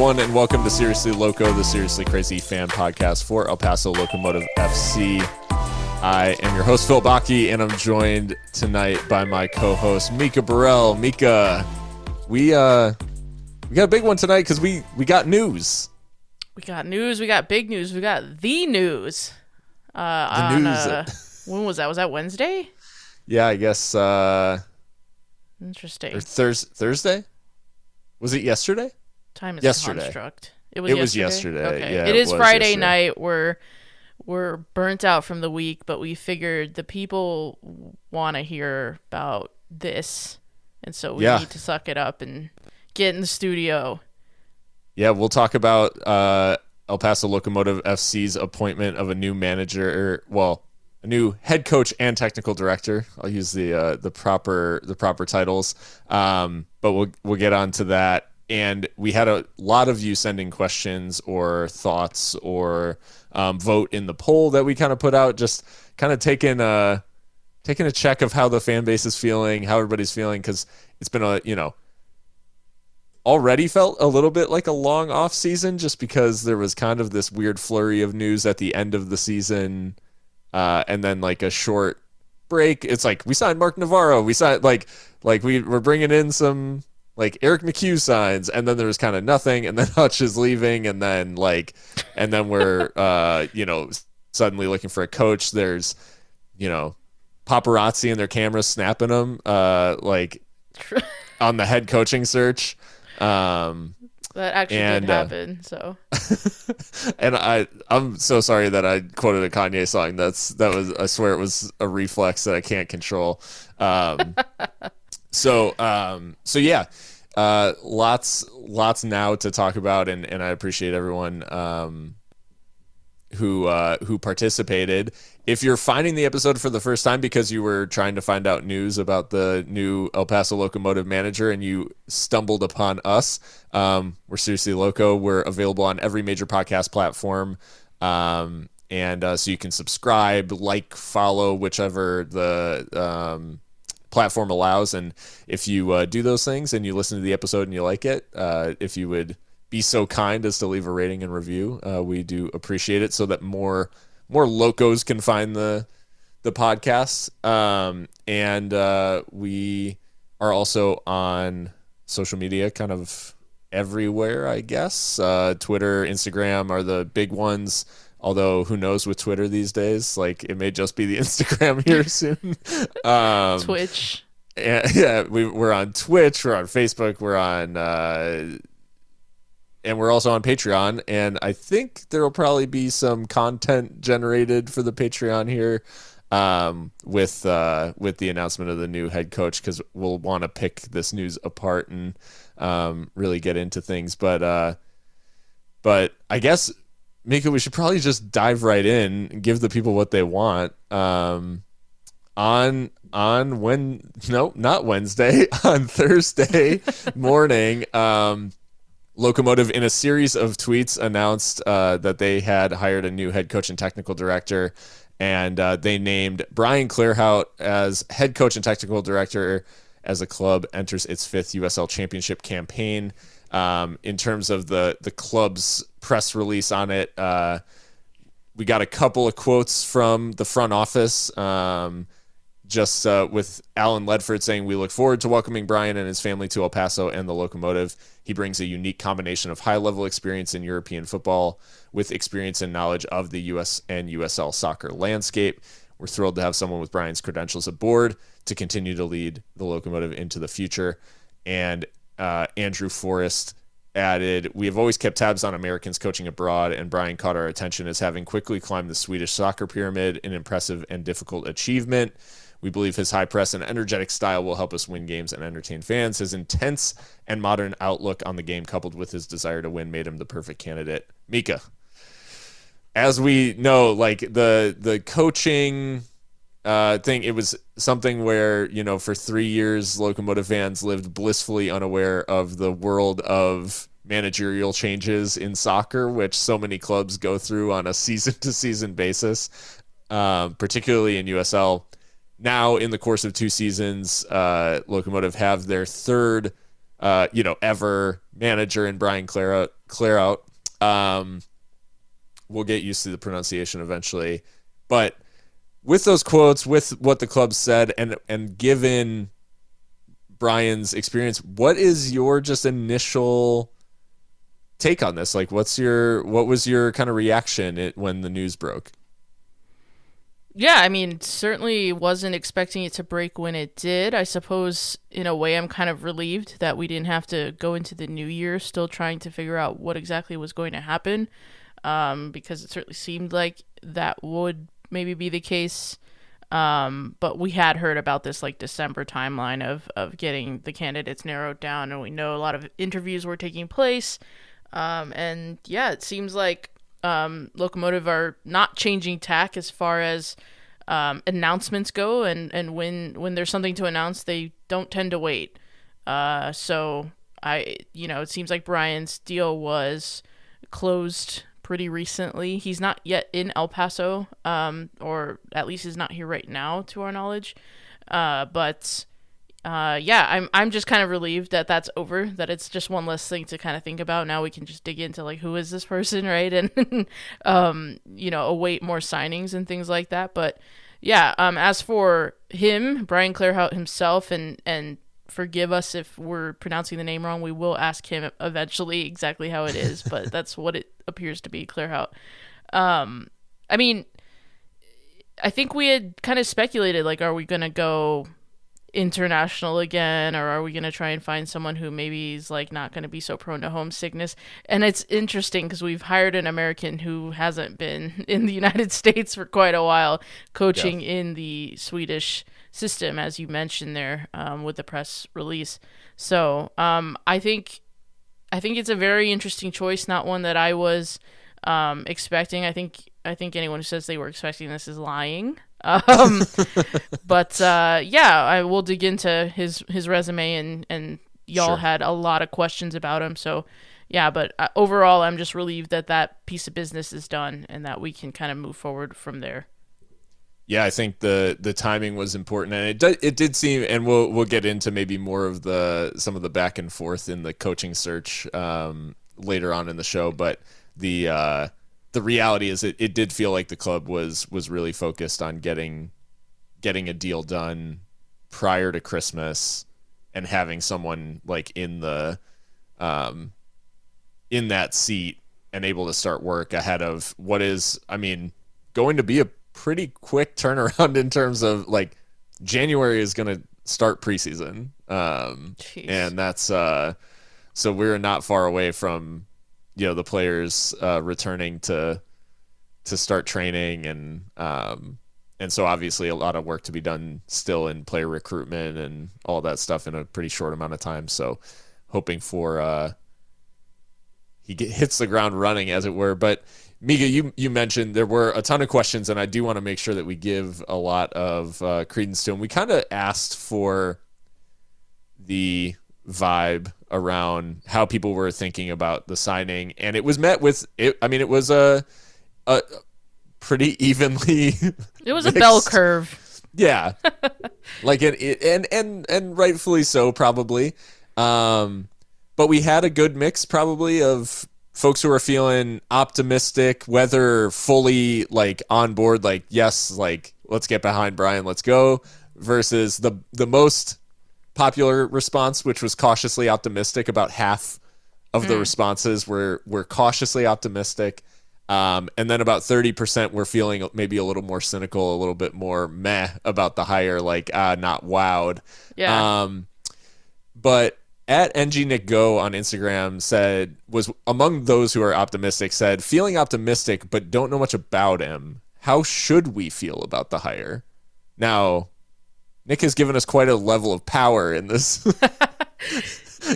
everyone, and welcome to Seriously Loco, the Seriously Crazy fan podcast for El Paso Locomotive FC. I am your host, Phil Bakke, and I'm joined tonight by my co-host, Mikka Burrell. Mikka, we got a big one tonight because we got news. We got news. We got big news. We got the news. News. When was that? Was that Wednesday? Yeah, I guess. Interesting. Or Thursday? Was it yesterday? Time is yesterday. A construct. It was yesterday. Okay. Yeah, it is Friday yesterday. night. We're burnt out from the week, but we figured the people want to hear about this, and so we need to suck it up and get in the studio. Yeah, we'll talk about El Paso Locomotive FC's appointment of a new manager, a new head coach and technical director. I'll use the proper titles, but we'll get on to that. And we had a lot of you sending questions or thoughts or vote in the poll that we kind of put out, just kind of taking a check of how the fan base is feeling, how everybody's feeling, because it's been already felt a little bit like a long off season, just because there was kind of this weird flurry of news at the end of the season, and then like a short break. It's like we signed Mark Navarro, we signed like we're bringing in some like Eric McHugh signs, and then there was kind of nothing, and then Hutch is leaving, and then we're suddenly looking for a coach. There's paparazzi and their cameras snapping them on the head coaching search. That actually did happen. So, and I'm so sorry that I quoted a Kanye song. That was, I swear it was a reflex that I can't control. So yeah, lots now to talk about, and I appreciate everyone who participated. If you're finding the episode for the first time because you were trying to find out news about the new El Paso Locomotive manager and you stumbled upon us, we're Seriously Loco. We're available on every major podcast platform. And so you can subscribe, follow, whichever the platform allows. And if you do those things and you listen to the episode and you like it, if you would be so kind as to leave a rating and review, we do appreciate it, so that more locos can find the podcast. And we are also on social media kind of everywhere, I guess. Twitter, Instagram are the big ones, although who knows with Twitter these days, it may just be the Instagram here soon. Twitch. Yeah, we're on Twitch, we're on Facebook, we're on and we're also on Patreon, and I think there will probably be some content generated for the Patreon here with the announcement of the new head coach, because we'll want to pick this news apart and really get into things. But I guess, Mikka, we should probably just dive right in and give the people what they want. On Thursday morning, Locomotive, in a series of tweets, announced that they had hired a new head coach and technical director, and they named Brian Clarhaut as head coach and technical director as the club enters its 5th USL Championship campaign. In terms of the club's press release on it, we got a couple of quotes from the front office, just with Alan Ledford saying, "We look forward to welcoming Brian and his family to El Paso and the Locomotive. He brings a unique combination of high-level experience in European football with experience and knowledge of the U.S. and USL soccer landscape. We're thrilled to have someone with Brian's credentials aboard to continue to lead the Locomotive into the future." And Andrew Forrest added, "We have always kept tabs on Americans coaching abroad, and Brian caught our attention as having quickly climbed the Swedish soccer pyramid, an impressive and difficult achievement. We believe his high press and energetic style will help us win games and entertain fans. His intense and modern outlook on the game, coupled with his desire to win, made him the perfect candidate." Mikka, as we know, the coaching thing, it was something where, for 3 years, Locomotive fans lived blissfully unaware of the world of managerial changes in soccer, which so many clubs go through on a season-to-season basis, particularly in USL. Now, in the course of 2 seasons, Locomotive have their third ever manager in Brian Clarhaut. We'll get used to the pronunciation eventually. But with those quotes, with what the club said, and given Brian's experience, what is your just initial take on this? Like, what was your kind of reaction when the news broke? Yeah, I mean, certainly wasn't expecting it to break when it did. I suppose in a way I'm kind of relieved that we didn't have to go into the new year still trying to figure out what exactly was going to happen, because it certainly seemed like that would maybe be the case. But we had heard about this like December timeline of getting the candidates narrowed down, and we know a lot of interviews were taking place. And yeah, it seems like Locomotive are not changing tack as far as announcements go, and when there's something to announce, they don't tend to wait. So it seems like Brian's deal was closed pretty recently. He's not yet in El Paso, or at least is not here right now, to our knowledge. But I'm just kind of relieved that that's over, that it's just one less thing to kind of think about. Now we can just dig into like, who is this person, right? And await more signings and things like that. But yeah, as for him, Brian Clarhaut himself, and forgive us if we're pronouncing the name wrong, we will ask him eventually exactly how it is, but that's what it appears to be, Clarhaut. I mean, I think we had kind of speculated, like, are we going to go international again, or are we going to try and find someone who maybe is like not going to be so prone to homesickness? And it's interesting because we've hired an American who hasn't been in the United States for quite a while, coaching in the Swedish system, as you mentioned there, with the press release. So I think it's a very interesting choice, not one that I was expecting. I think anyone who says they were expecting this is lying. But I will dig into his resume, and y'all had a lot of questions about him. So yeah, but overall, I'm just relieved that piece of business is done and that we can kind of move forward from there. Yeah, I think the timing was important, and it did seem, and we'll get into maybe more of some of the back and forth in the coaching search later on in the show, but the reality is it did feel like the club was really focused on getting a deal done prior to Christmas and having someone like in that seat and able to start work ahead of what is, I mean, going to be a pretty quick turnaround in terms of like January is going to start preseason. And that's so we're not far away from the players returning to start training, and so obviously a lot of work to be done still in player recruitment and all that stuff in a pretty short amount of time. So hoping for he hits the ground running, as it were. But Mikka, you mentioned there were a ton of questions, and I do want to make sure that we give a lot of credence to them. We kind of asked for the vibe around how people were thinking about the signing, and it was met with it. I mean, it was a pretty evenly. It was mixed. A bell curve. Yeah, like and rightfully so, probably. But we had a good mix, probably, of folks who are feeling optimistic, whether fully like on board, like yes, like let's get behind Brian, let's go, versus the most popular response, which was cautiously optimistic. About half of the responses were cautiously optimistic, and then about 30% were feeling maybe a little more cynical, a little bit more meh about the hire, like not wowed. Yeah. But at NGNickGo on Instagram was among those who are optimistic, said, feeling optimistic but don't know much about him. How should we feel about the hire? Now, Nick has given us quite a level of power in this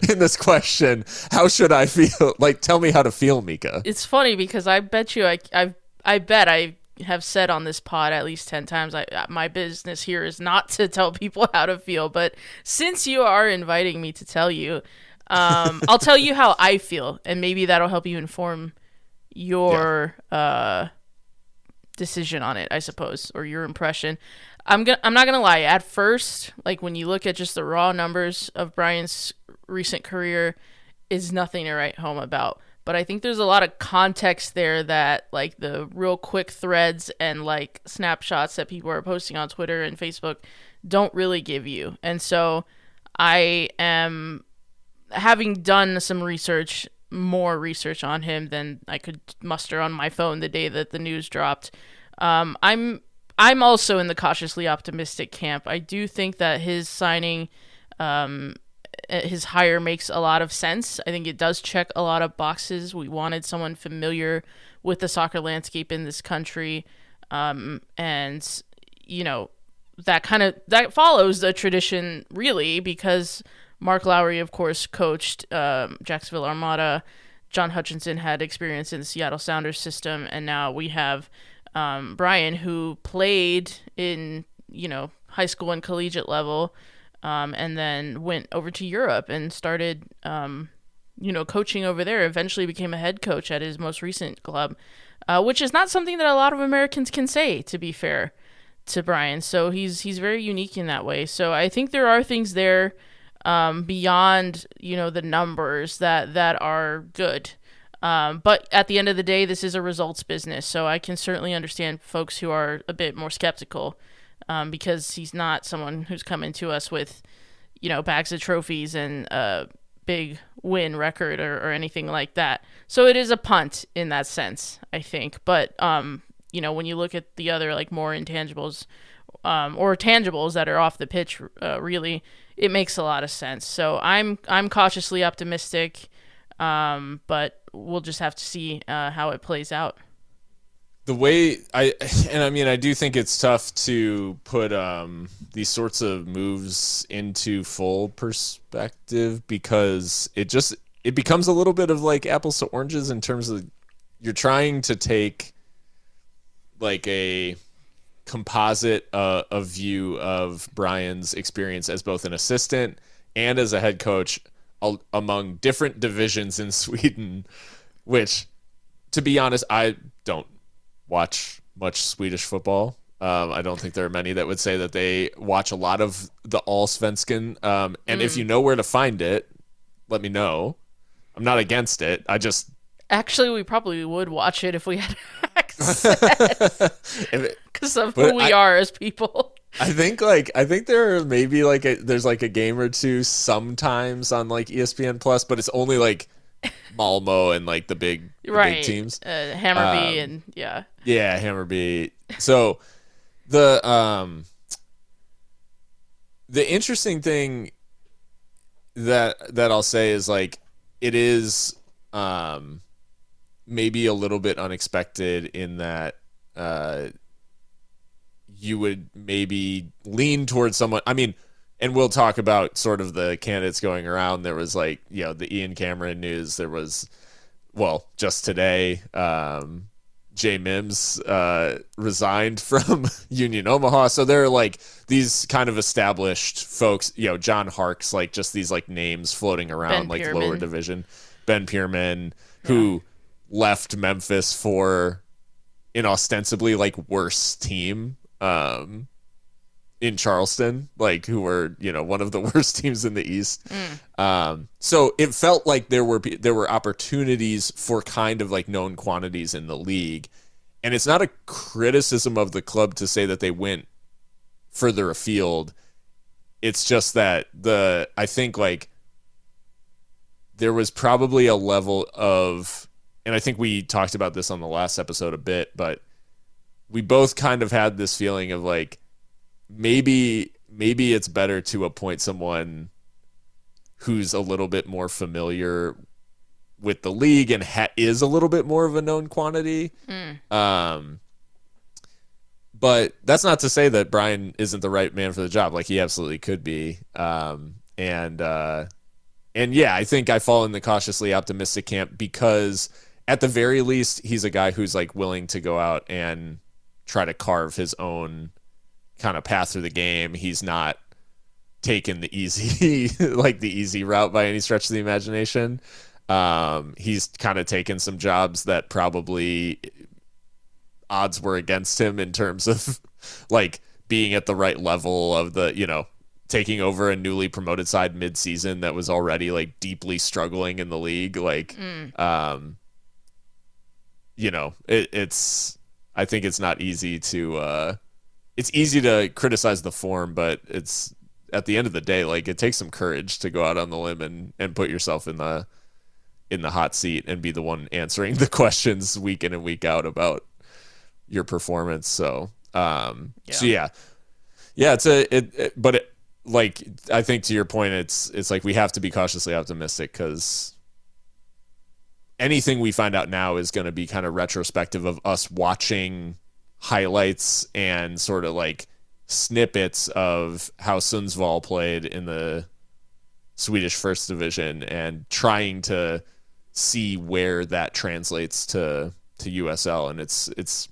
in this question. How should I feel? Like, tell me how to feel, Mikka. It's funny because I bet you I bet I have said on this pod at least 10 times, my business here is not to tell people how to feel, but since you are inviting me to tell you, I'll tell you how I feel, and maybe that'll help you inform your decision on it, I suppose, or your impression. I'm not gonna lie. At first, like when you look at just the raw numbers of Brian's recent career is nothing to write home about. But I think there's a lot of context there that like the real quick threads and like snapshots that people are posting on Twitter and Facebook don't really give you. And so I am having done some research, more research on him than I could muster on my phone the day that the news dropped. I'm also in the cautiously optimistic camp. I do think that his signing, his hire makes a lot of sense. I think it does check a lot of boxes. We wanted someone familiar with the soccer landscape in this country. And, you know, that follows the tradition really, because Mark Lowry, of course, coached Jacksonville Armada. John Hutchinson had experience in the Seattle Sounders system. And now we have Brian, who played in, high school and collegiate level, and then went over to Europe and started, coaching over there. Eventually became a head coach at his most recent club, which is not something that a lot of Americans can say, to be fair to Brian. So he's very unique in that way. So I think there are things there beyond, the numbers that are good. But at the end of the day, this is a results business. So I can certainly understand folks who are a bit more skeptical, because he's not someone who's coming to us with, bags of trophies and a big win record or anything like that. So it is a punt in that sense, I think. But, when you look at the other, like, more intangibles, or tangibles that are off the pitch, really, it makes a lot of sense. So I'm cautiously optimistic, but we'll just have to see how it plays out. The way I do think it's tough to put these sorts of moves into full perspective, because it becomes a little bit of like apples to oranges in terms of you're trying to take like a composite a view of Brian's experience as both an assistant and as a head coach among different divisions in Sweden, which, to be honest, I don't watch much Swedish football. I don't think there are many that would say that they watch a lot of the Allsvenskan. And if you know where to find it, let me know. I'm not against it. Actually, we probably would watch it if we had access, because of who we are as people. I think there are maybe there's like a game or two sometimes on like ESPN Plus, but it's only like Malmo and like the big teams, Hammarby and Hammarby. So the interesting thing that I'll say is like it is maybe a little bit unexpected in that you would maybe lean towards someone. I mean, and we'll talk about sort of the candidates going around. There was like, the Ian Cameron news. There was, just today, Jay Mims resigned from Union Omaha. So there are like these kind of established folks, John Harkes, like just these like names floating around, like lower division. Ben Pierman, who left Memphis for an ostensibly like worse team in Charleston, like who were, one of the worst teams in the East. So it felt like there were opportunities for kind of like known quantities in the league. And it's not a criticism of the club to say that they went further afield. It's just that I think like there was probably a level of, and I think we talked about this on the last episode a bit, but we both kind of had this feeling of like, maybe it's better to appoint someone who's a little bit more familiar with the league and is a little bit more of a known quantity. But that's not to say that Brian isn't the right man for the job. Like, he absolutely could be. And I think I fall in the cautiously optimistic camp, because at the very least, he's a guy who's like willing to go out and try to carve his own kind of path through the game. He's not taken the easy route by any stretch of the imagination. He's kind of taken some jobs that probably odds were against him in terms of like being at the right level of the, taking over a newly promoted side mid-season that was already like deeply struggling in the league. Like, you know, I think it's not easy to, it's easy to criticize the form, but it's at the end of the day, like it takes some courage to go out on the limb and put yourself in the hot seat and be the one answering the questions week in and week out about your performance. So, like, I think to your point, it's like we have to be cautiously optimistic because anything we find out now is going to be kind of retrospective of us watching highlights and sort of like snippets of how Sundsvall played in the Swedish First Division and trying to see where that translates to USL. And it's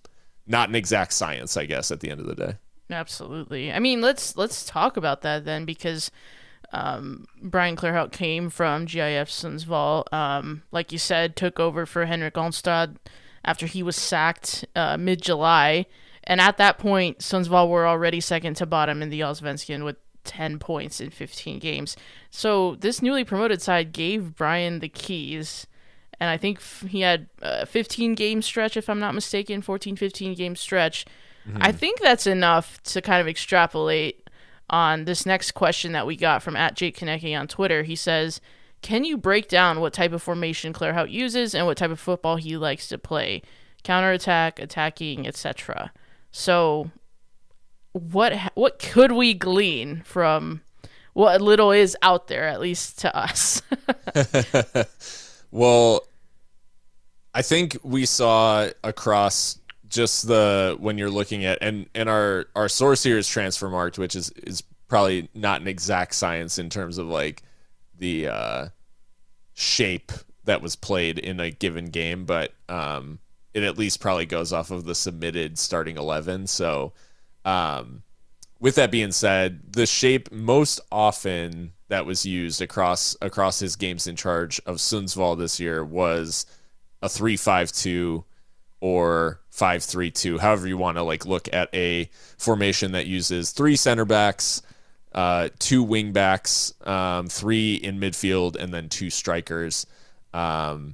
not an exact science, I guess, at the end of the day. Absolutely. I mean, let's talk about that then, because Brian Clarhaut came from GIF Sundsvall. Like you said, took over for Henrik Onstad after he was sacked mid-July. And at that point, Sundsvall were already second to bottom in the Allsvenskan with 10 points in 15 games. So this newly promoted side gave Brian the keys. And I think he had a 15-game stretch, if I'm not mistaken, 15-game stretch. Mm-hmm. I think that's enough to kind of extrapolate on this next question that we got from @JakeKonecki on Twitter. He says, can you break down what type of formation Clarhaut uses and what type of football he likes to play? Counterattack, attacking, etc. So what could we glean from what little is out there, at least to us? Well, I think we saw across just when you're looking at, and our source here is Transfermarkt, which is probably not an exact science in terms of like the shape that was played in a given game, but it at least probably goes off of the submitted starting 11. So with that being said, the shape most often that was used across his games in charge of Sundsvall this year was a 3-5-2 or 5-3-2, however you want to like look at a formation that uses 3 center backs, 2 wing backs, 3 in midfield, and then 2 strikers. And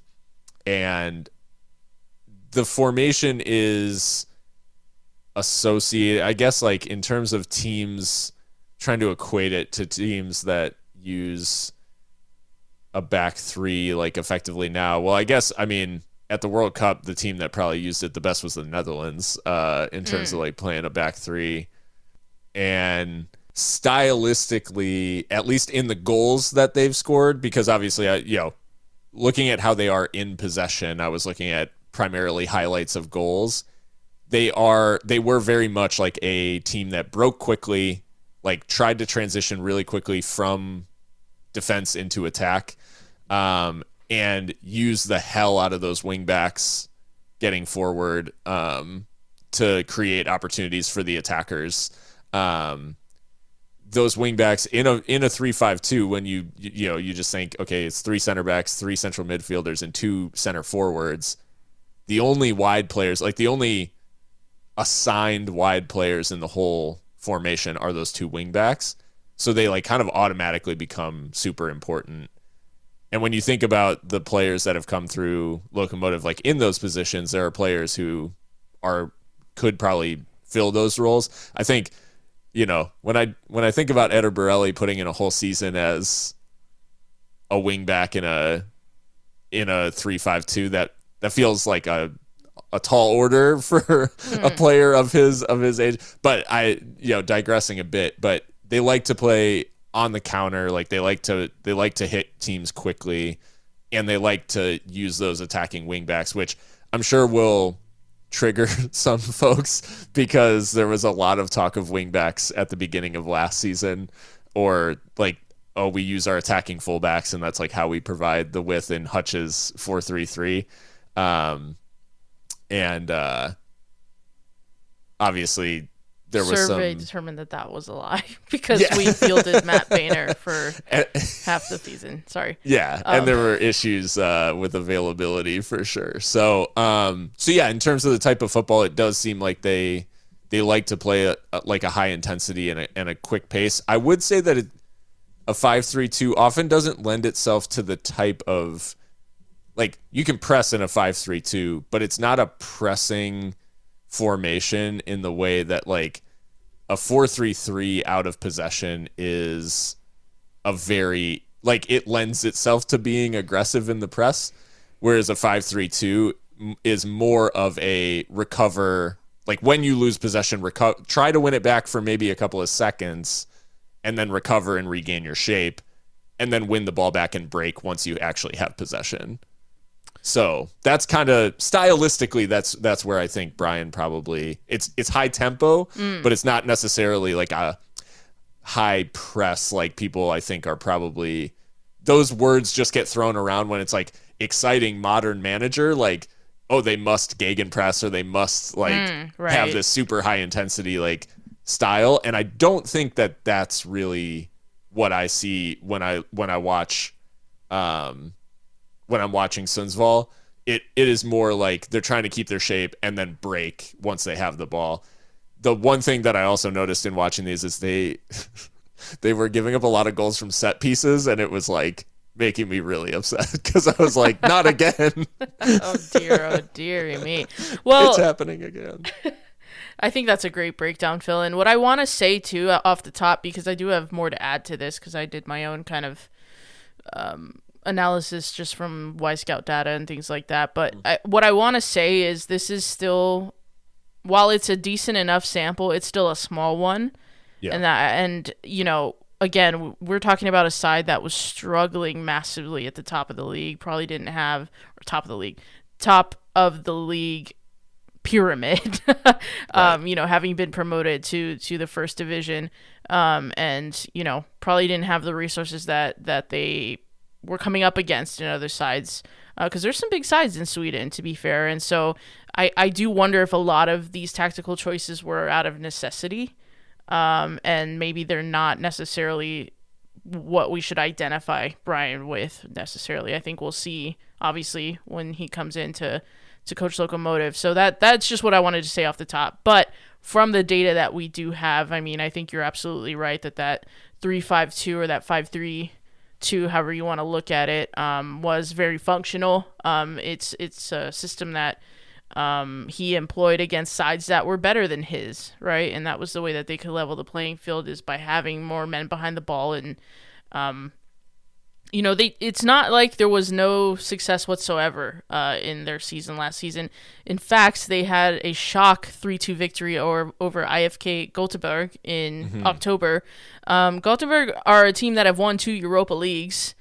the formation is associated, I guess, like in terms of teams, trying to equate it to teams that use a back 3 like effectively now. Well, I guess, I mean, at the World Cup, the team that probably used it the best was the Netherlands in terms of like playing a back 3. And stylistically, at least in the goals that they've scored, because obviously, looking at how they are in possession, I was looking at primarily highlights of goals. They were very much like a team that broke quickly, like tried to transition really quickly from defense into attack, and use the hell out of those wing backs getting forward to create opportunities for the attackers. Those wing backs in a 3-5-2, when you just think, okay, it's 3 center backs, 3 central midfielders, and 2 center forwards. The only wide players, like the only assigned wide players in the whole formation are those 2 wing backs. So they like kind of automatically become super important. And when you think about the players that have come through Locomotive, like in those positions, there are players who could probably fill those roles. I think, when I think about Eder Borelli putting in a whole season as a wing back in a 3-5-2, that feels like a tall order for a player of his age. But digressing a bit, but they like to play on the counter, like they like to hit teams quickly, and they like to use those attacking wingbacks, which I'm sure will trigger some folks because there was a lot of talk of wingbacks at the beginning of last season, or like, oh, we use our attacking fullbacks and that's like how we provide the width in Hutch's 4-3-3. And obviously there was survey determined that was a lie because we fielded Matt Boehner for half the season. Sorry. Yeah, and there were issues with availability for sure. So, in terms of the type of football, it does seem like they they like to play a high intensity and a quick pace. I would say that a 5-3-2 often doesn't lend itself to the type of, like, you can press in a 5-3-2, but it's not a pressing formation in the way that, like, a 4-3-3 out of possession is a very, like, it lends itself to being aggressive in the press, whereas a 5-3-2 is more of a recover, like, when you lose possession, try to win it back for maybe a couple of seconds and then recover and regain your shape and then win the ball back and break once you actually have possession. So that's kind of stylistically, that's where I think Brian probably, it's high tempo, but it's not necessarily like a high press. Like, people I think are probably, those words just get thrown around when it's like exciting modern manager, like, oh, they must gegenpress or they must like have this super high intensity like style. And I don't think that that's really what I see when I watch when I'm watching Sundsvall. It is more like they're trying to keep their shape and then break once they have the ball. The one thing that I also noticed in watching these is they were giving up a lot of goals from set pieces, and it was like making me really upset because I was like, not again. Oh dear me. Well, it's happening again. I think that's a great breakdown, Phil. And what I want to say too, off the top, because I do have more to add to this, because I did my own kind of analysis just from Y-Scout data and things like that. But what I want to say is this is still, while it's a decent enough sample, it's still a small one. Yeah. And you know, again, we're talking about a side that was struggling massively at the top of the league, probably didn't have, or top of the league pyramid, right. You know, having been promoted to the first division, and, you know, probably didn't have the resources that they were coming up against in other sides, because there's some big sides in Sweden, to be fair. And so I do wonder if a lot of these tactical choices were out of necessity, and maybe they're not necessarily what we should identify Brian with necessarily. I think we'll see, obviously, when he comes in to coach Locomotive. So that's just what I wanted to say off the top. But from the data that we do have, I mean, I think you're absolutely right that 3-5-2 or that 5-3-2, however you want to look at it, was very functional. It's a system that he employed against sides that were better than his, right? And that was the way that they could level the playing field, is by having more men behind the ball. And you know, it's not like there was no success whatsoever in their season last season. In fact, they had a shock 3-2 victory over IFK Gothenburg in October. Gothenburg are a team that have won 2 Europa Leagues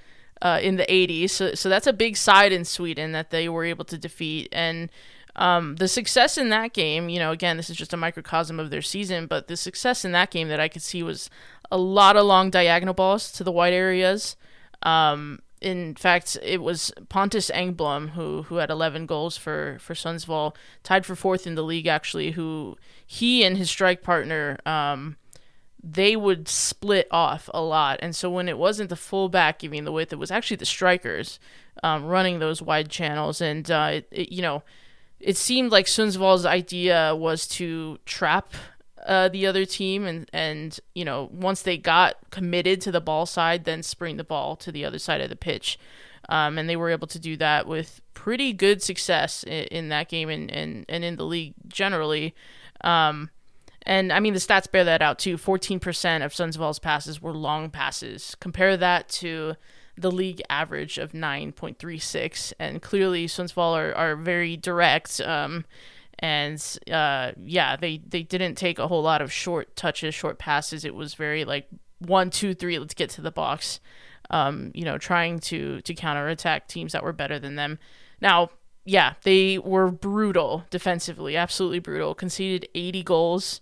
in the 80s. So that's a big side in Sweden that they were able to defeat. And the success in that game, you know, again, this is just a microcosm of their season, but the success in that game that I could see was a lot of long diagonal balls to the wide areas. In fact, it was Pontus Engblom who had 11 goals for Sundsvall, tied for 4th in the league, actually, who he and his strike partner, they would split off a lot. And so when it wasn't the fullback giving the width, it was actually the strikers running those wide channels. And, you know, it seemed like Sundsvall's idea was to trap the other team, and you know, once they got committed to the ball side, then spring the ball to the other side of the pitch, and they were able to do that with pretty good success in that game and in the league generally. And I mean, the stats bear that out too. 14% of Sundsvall's passes were long passes. Compare that to the league average of 9.36, and clearly Sundsvall are very direct. And yeah, they didn't take a whole lot of short touches, short passes. It was very like 1, 2, 3, let's get to the box. You know, trying to counterattack teams that were better than them. Now, yeah, they were brutal defensively, absolutely brutal. Conceded 80 goals.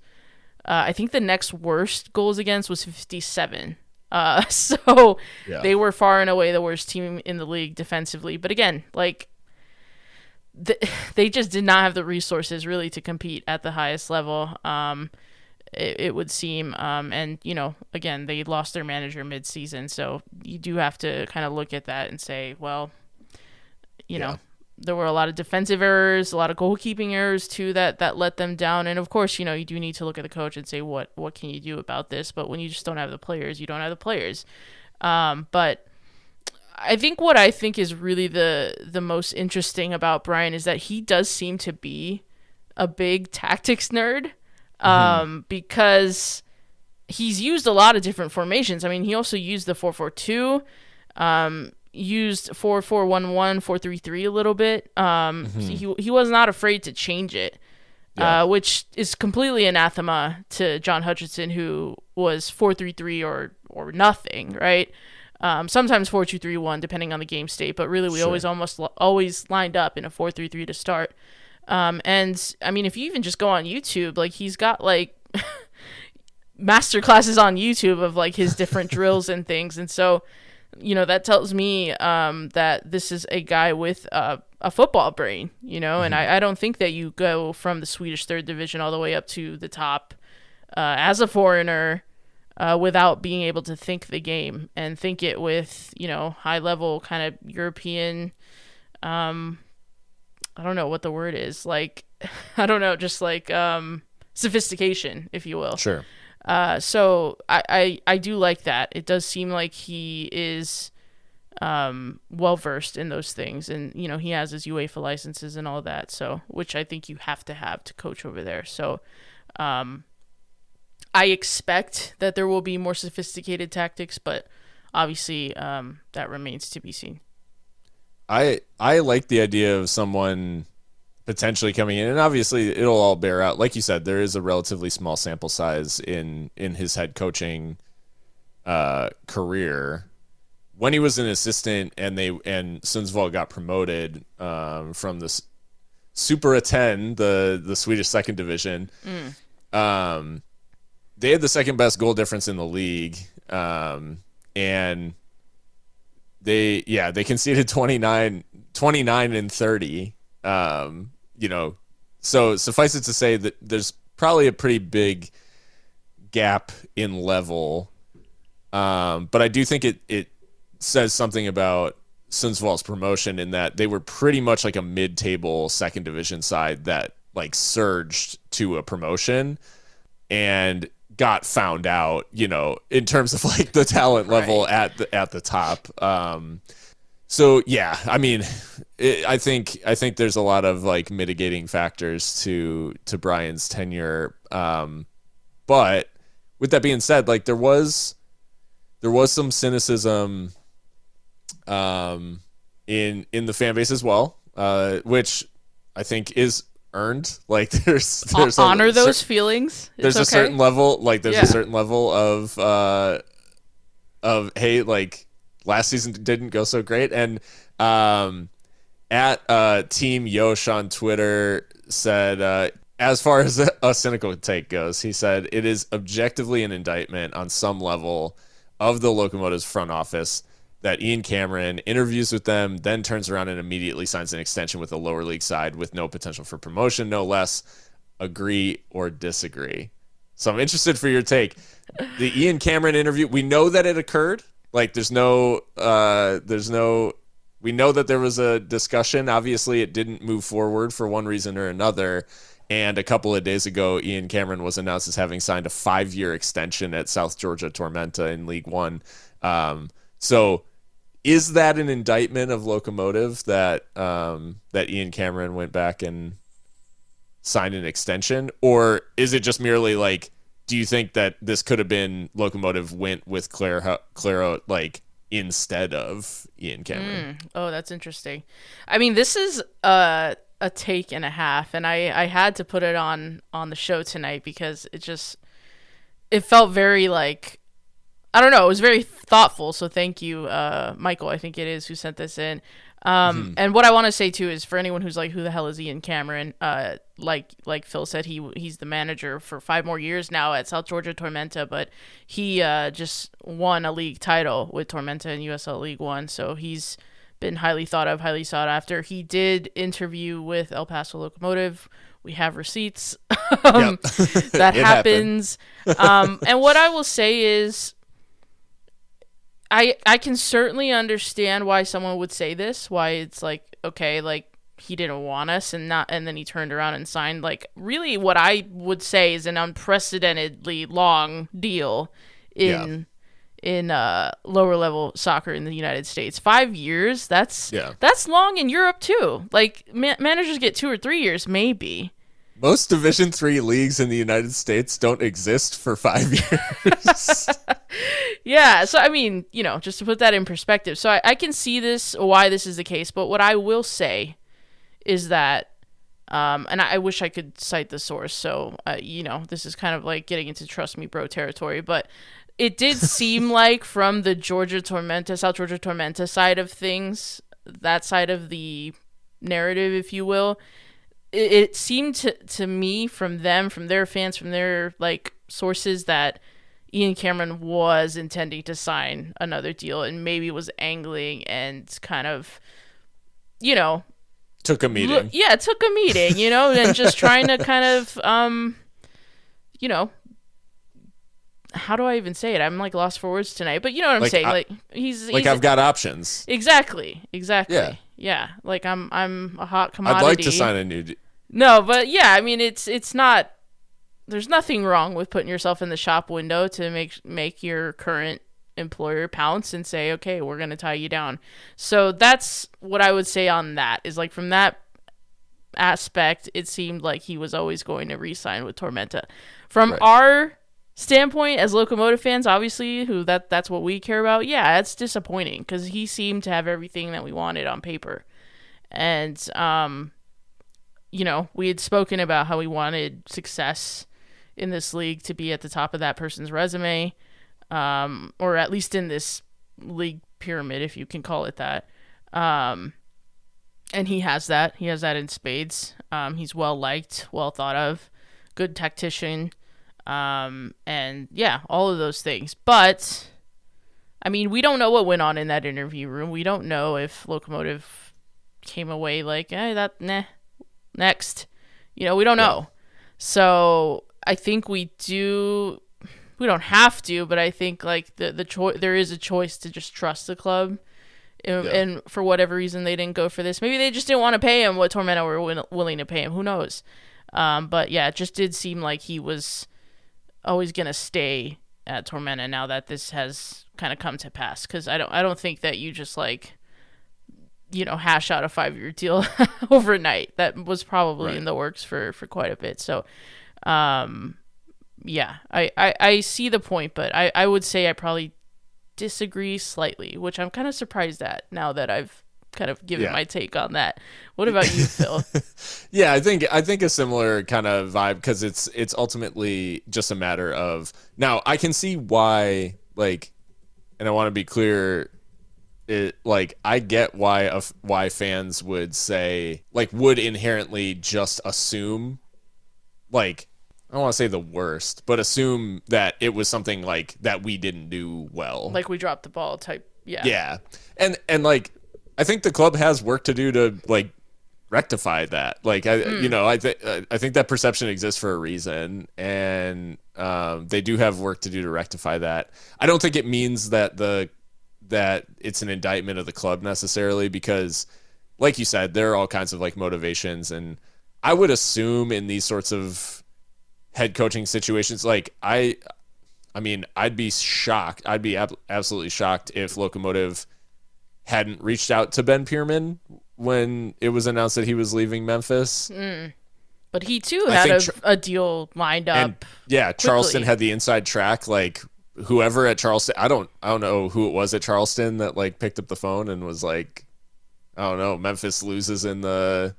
I think the next worst goals against was 57. So yeah, they were far and away the worst team in the league defensively. But again, like, they just did not have the resources really to compete at the highest level, it would seem. And, you know, again, they lost their manager mid-season, so you do have to kind of look at that and say, well, you know, There were a lot of defensive errors, a lot of goalkeeping errors too that let them down. And of course, you do need to look at the coach and say what can you do about this. But when you just don't have the players, you don't have the players. But I think what I think is really the most interesting about Brian is that he does seem to be a big tactics nerd, because he's used a lot of different formations. I mean, he also used the 4-4-2, used 4-4-1-1, 4-3-3 a little bit. So he was not afraid to change it, which is completely anathema to John Hutchinson, who was 4-3-3 or nothing, right? Sometimes 4-2-3-1, depending on the game state, but really we always lined up in a 4-3-3 to start. And I mean, if you even just go on YouTube, like he's got like master classes on YouTube of like his different drills and things. And so, that tells me that this is a guy with a football brain, and I don't think that you go from the Swedish third division all the way up to the top as a foreigner without being able to think the game and think it with, high level kind of European, I don't know what the word is, like, I don't know, just like sophistication, if you will. Sure. So I do like that. It does seem like he is well versed in those things, and he has his UEFA licenses and all that. So, which I think you have to coach over there. So, I expect that there will be more sophisticated tactics, but obviously that remains to be seen. I like the idea of someone potentially coming in, and obviously it'll all bear out. Like you said, there is a relatively small sample size in his head coaching career. When he was an assistant and Sundsvall got promoted from the Super 10, the Swedish second division, they had the second best goal difference in the league, and they conceded 29 and 30. So suffice it to say that there's probably a pretty big gap in level. But I do think it says something about Sundsvall's promotion in that they were pretty much like a mid-table second division side that like surged to a promotion and got found out, in terms of like the talent level at the top. So yeah, I mean, I think there's a lot of like mitigating factors to Brian's tenure. But with that being said, like there was some cynicism in the fan base as well, which I think is earned. Like there's honor those feelings. There's a certain level, like there's a certain level of hey, like last season didn't go so great. And at Team Yosh on Twitter said, as far as a cynical take goes, he said it is objectively an indictment on some level of the Locomotive's front office that Ian Cameron interviews with them, then turns around and immediately signs an extension with a lower league side with no potential for promotion, no less. Agree or disagree? So I'm interested for your take. The Ian Cameron interview, we know that it occurred. Like we know that there was a discussion. Obviously it didn't move forward for one reason or another. And a couple of days ago, Ian Cameron was announced as having signed a 5-year extension at South Georgia Tormenta in League One. So is that an indictment of Locomotive that Ian Cameron went back and signed an extension? Or is it just merely like, do you think that this could have been Locomotive went with Clarhaut like instead of Ian Cameron? Oh, that's interesting. I mean, this is a take and a half, and I had to put it on the show tonight because it felt very like, I don't know, it was very thoughtful. So thank you, Michael, I think it is, who sent this in. And what I want to say too is for anyone who's like, who the hell is Ian Cameron? Like Phil said, he's the manager for 5 more years now at South Georgia Tormenta, but he just won a league title with Tormenta in USL League One. So he's been highly thought of, highly sought after. He did interview with El Paso Locomotive. We have receipts. That happens. And what I will say is, I can certainly understand why someone would say this, why it's like, okay, like he didn't want us, and then he turned around and signed like really what I would say is an unprecedentedly long deal in lower level soccer in the United States. 5 years, that's long in Europe too. Like managers get 2 or 3 years maybe. Most Division III leagues in the United States don't exist for 5 years. Yeah, so I mean, just to put that in perspective, so I can see why this is the case, but what I will say is that, and I wish I could cite the source, so, this is kind of like getting into trust me bro territory, but it did seem like from the South Georgia Tormenta side of things, that side of the narrative, if you will, it seemed to me from their fans, from their like sources, that Ian Cameron was intending to sign another deal and maybe was angling and kind of, took a meeting. Took a meeting, and just trying to kind of, how do I even say it? I'm like lost for words tonight, but you know what I'm saying? He's I've got options. Exactly. Yeah. Like I'm a hot commodity. I'd like to sign a new deal. No, but yeah, I mean, it's not, there's nothing wrong with putting yourself in the shop window to make your current employer pounce and say, okay, we're going to tie you down. So that's what I would say on that, is like from that aspect, it seemed like he was always going to re-sign with Tormenta. From our standpoint as Locomotive fans, obviously, that's what we care about, yeah, that's disappointing because he seemed to have everything that we wanted on paper. And, we had spoken about how we wanted success in this league to be at the top of that person's resume, or at least in this league pyramid, if you can call it that. And he has that. He has that in spades. He's well-liked, well thought of, good tactician, and yeah, all of those things. But, I mean, we don't know what went on in that interview room. We don't know if Locomotive came away like, next. We don't know. So I think we don't have to, but I think like there is a choice to just trust the club. And for whatever reason they didn't go for this. Maybe they just didn't want to pay him what Tormenta were willing to pay him. Who knows? But yeah, it just did seem like he was always going to stay at Tormenta now that this has kind of come to pass. Because I don't think that you just like, hash out a 5-year deal overnight. That was probably in the works for quite a bit. So, yeah, I see the point, but I would say I probably disagree slightly, which I'm kind of surprised at now that I've kind of given my take on that. What about you, Phil? Yeah, I think a similar kind of vibe, because it's ultimately just a matter of, now I can see why, like, and I want to be clear, I get why fans would say, like, would inherently just assume, like, I don't want to say the worst, but assume that it was something like that we didn't do well, like we dropped the ball type. Yeah, and like I think the club has work to do to like rectify that. Like I think that perception exists for a reason, and they do have work to do to rectify that. I don't think it means that that it's an indictment of the club necessarily, because like you said, there are all kinds of like motivations, and I would assume in these sorts of head coaching situations, like I mean, I'd be shocked. I'd be absolutely shocked if Locomotive hadn't reached out to Ben Pierman when it was announced that he was leaving Memphis. But he too had a deal lined up. And, yeah, Charleston had the inside track. Like whoever at Charleston, I don't know who it was at Charleston that like picked up the phone and was like, I don't know, Memphis loses in the.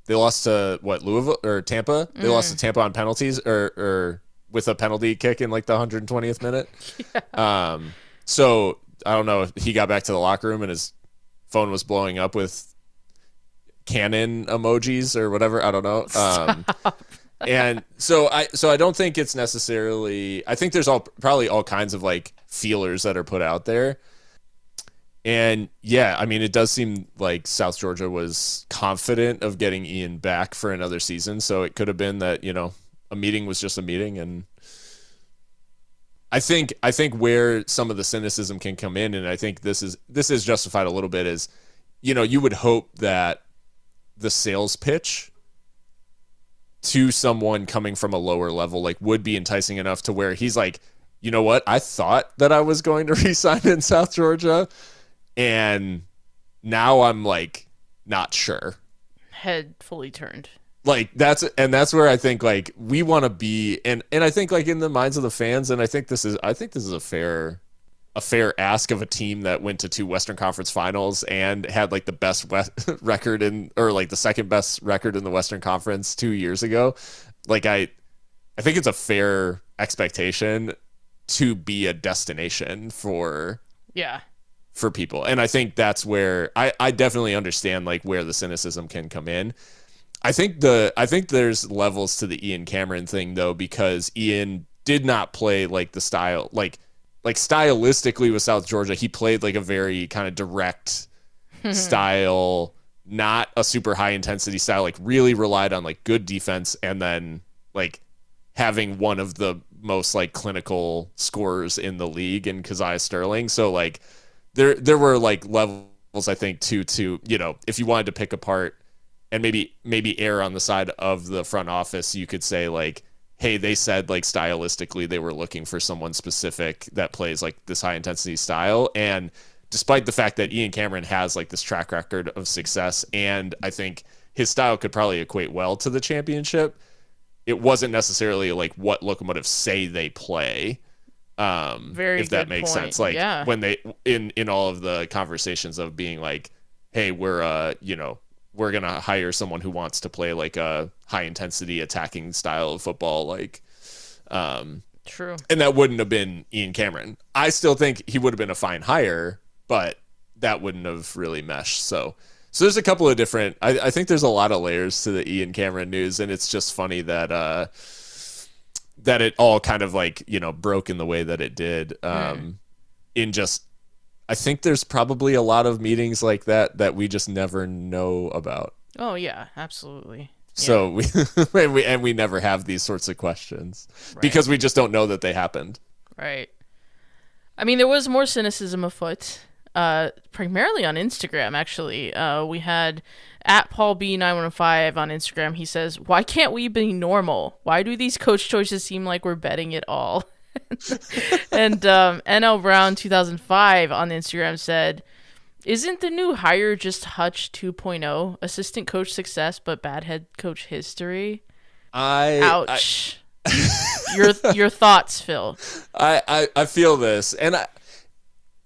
They lost to Louisville or Tampa? They lost to Tampa on penalties or with a penalty kick in like the 120th minute. Yeah. So I don't know if he got back to the locker room and his phone was blowing up with cannon emojis or whatever. I don't know. And so I don't think it's necessarily, I think there's probably all kinds of like feelers that are put out there. And yeah, I mean, it does seem like South Georgia was confident of getting Ian back for another season. So it could have been that, a meeting was just a meeting. And I think where some of the cynicism can come in, and I think this is justified a little bit, is, you would hope that the sales pitch to someone coming from a lower level, like, would be enticing enough to where he's like, you know what? I thought that I was going to resign in South Georgia, and now I'm like not sure. Head fully turned. Like that's where I think like we want to be, and I think like in the minds of the fans, and I think this is a fair ask of a team that went to 2 Western Conference Finals and had like the best record or like the second best record in the Western Conference 2 years ago. Like I think it's a fair expectation to be a destination for people. And I think that's where I definitely understand like where the cynicism can come in. I think there's levels to the Ian Cameron thing though, because Ian did not play like the style, like stylistically with South Georgia, he played like a very kind of direct style, not a super high intensity style, like really relied on like good defense and then like having one of the most like clinical scorers in the league in Keziah Sterling. So like there were like levels, I think, to, you know, if you wanted to pick apart and maybe err on the side of the front office, you could say like, hey, they said like stylistically they were looking for someone specific that plays like this high intensity style. And despite the fact that Ian Cameron has like this track record of success, and I think his style could probably equate well to the championship, it wasn't necessarily like what Locomotive say they play. Very if that good makes point. sense. Like Yeah. when they in all of the conversations of being like, hey, we're going to hire someone who wants to play like a high intensity attacking style of football. Like, true. And that wouldn't have been Ian Cameron. I still think he would have been a fine hire, but that wouldn't have really meshed. So there's a couple of different, I think there's a lot of layers to the Ian Cameron news. And it's just funny that it all kind of like, you know, broke in the way that it did. In just, I think there's probably a lot of meetings like that we just never know about. Oh yeah, absolutely. So we never have these sorts of questions because we just don't know that they happened. Right. I mean, there was more cynicism afoot, primarily on Instagram. Actually, we had at Paul B915 on Instagram. He says, "Why can't we be normal? Why do these coach choices seem like we're betting it all?" And NL Brown 2005 on Instagram said, "Isn't the new hire just Hutch 2.0? Assistant coach success, but bad head coach history?" Ouch. Your thoughts, Phil. I feel this, and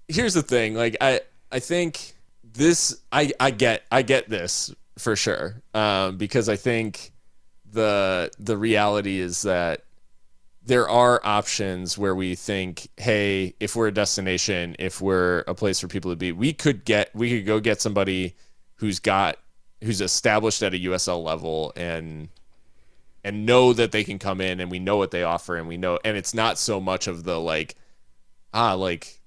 here's the thing. Like I think this. I get this for sure. Because I think the reality is that there are options where we think, hey, if we're a destination, if we're a place for people to be, we could go get somebody who's established at a USL level and know that they can come in, and we know what they offer, and we know, and it's not so much of the like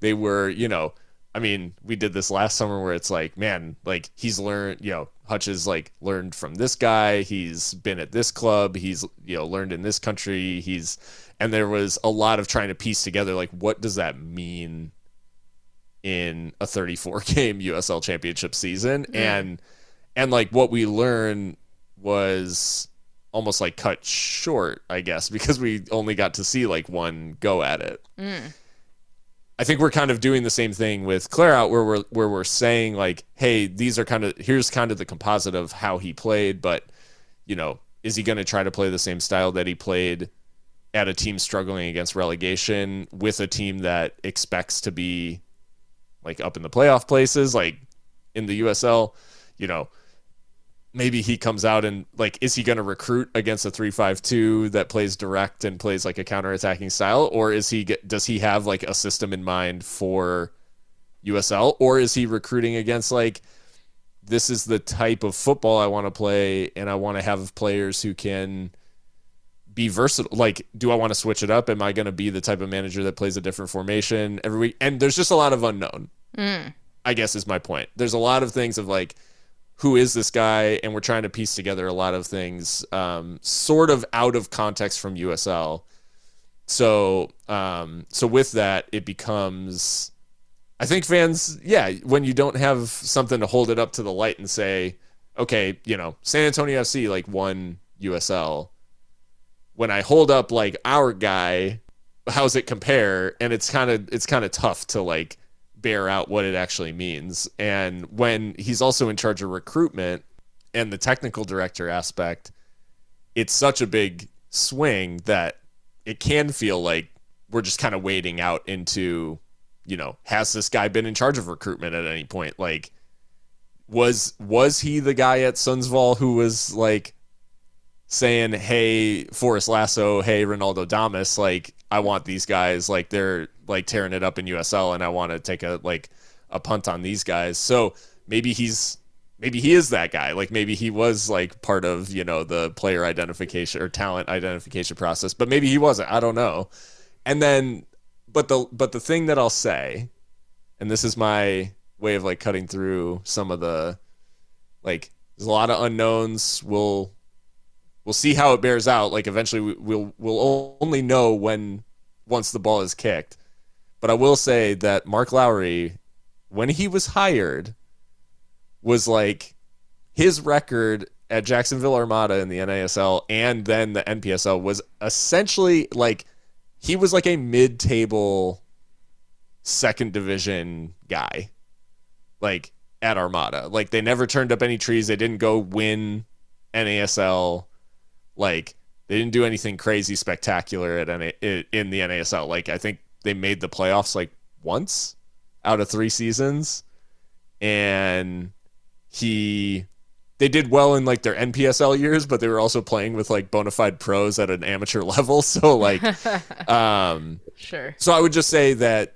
they were, you know, I mean, we did this last summer where it's like, man, like he's learned, you know, Hutch has like learned from this guy. He's been at this club. He's, you know, learned in this country. And there was a lot of trying to piece together, like, what does that mean in a 34 game USL championship season? And like what we learned was almost like cut short, I guess, because we only got to see like one go at it. I think we're kind of doing the same thing with Clarhaut, where we're saying like, hey, here's kind of the composite of how he played, but, you know, is he going to try to play the same style that he played at a team struggling against relegation with a team that expects to be like up in the playoff places, like in the USL? You know, maybe he comes out and like, is he going to recruit against a 3-5-2 that plays direct and plays like a counterattacking style? Or does he have like a system in mind for USL? Or is he recruiting against like, this is the type of football I want to play, and I want to have players who can be versatile. Like, do I want to switch it up? Am I going to be the type of manager that plays a different formation every week? And there's just a lot of unknown, I guess is my point. There's a lot of things of like, who is this guy? And we're trying to piece together a lot of things sort of out of context from USL. So with that, it becomes, I think fans, when you don't have something to hold it up to the light and say, okay, San Antonio FC like won USL. When I hold up like our guy, how's it compare? And it's kind of tough to like bear out what it actually means. And when he's also in charge of recruitment and the technical director aspect, it's such a big swing that it can feel like we're just kind of wading out into, has this guy been in charge of recruitment at any point? Like, was he the guy at Sundsvall who was like saying, hey, Forrest Lasso, hey, Ronaldo Damas, like, I want these guys, like, they're like tearing it up in USL and I want to take a punt on these guys. So maybe he is that guy. Like, maybe he was like part of, the player identification or talent identification process, but maybe he wasn't. I don't know. And then, but the thing that I'll say, and this is my way of like cutting through some of the, like, there's a lot of unknowns. We'll see how it bears out. Like, eventually we'll only know once the ball is kicked. But I will say that Mark Lowry, when he was hired, was like, his record at Jacksonville Armada in the NASL and then the NPSL was essentially like, he was like a mid-table second division guy, like, at Armada. Like, they never turned up any trees. They didn't go win NASL. Like, they didn't do anything crazy spectacular in the NASL. Like, I think they made the playoffs like once out of 3 seasons. And they did well in like their NPSL years, but they were also playing with like bona fide pros at an amateur level. So like, sure. So I would just say that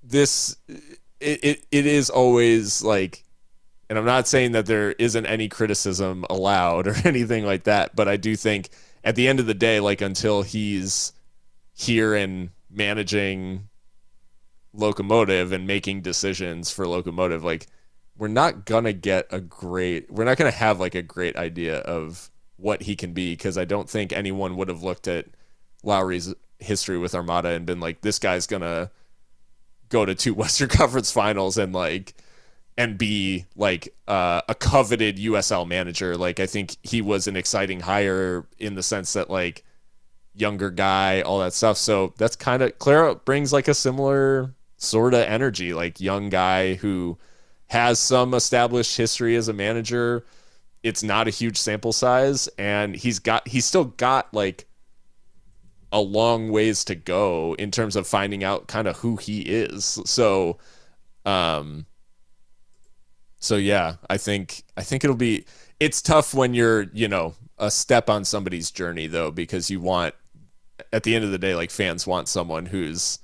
it is always like, and I'm not saying that there isn't any criticism allowed or anything like that, but I do think at the end of the day, like, until he's here and managing Locomotive and making decisions for Locomotive, like, we're not going to have like a great idea of what he can be, because I don't think anyone would have looked at Lowry's history with Armada and been like, this guy's going to go to 2 Western Conference finals and be like a coveted USL manager. Like, I think he was an exciting hire in the sense that, like, younger guy, all that stuff. So that's kind of, Clarhaut brings like a similar sort of energy, like, young guy who has some established history as a manager. It's not a huge sample size, and he's still got like a long ways to go in terms of finding out kind of who he is. So yeah, I think it's tough when you're, a step on somebody's journey, though, because you want, at the end of the day, like, fans want someone who's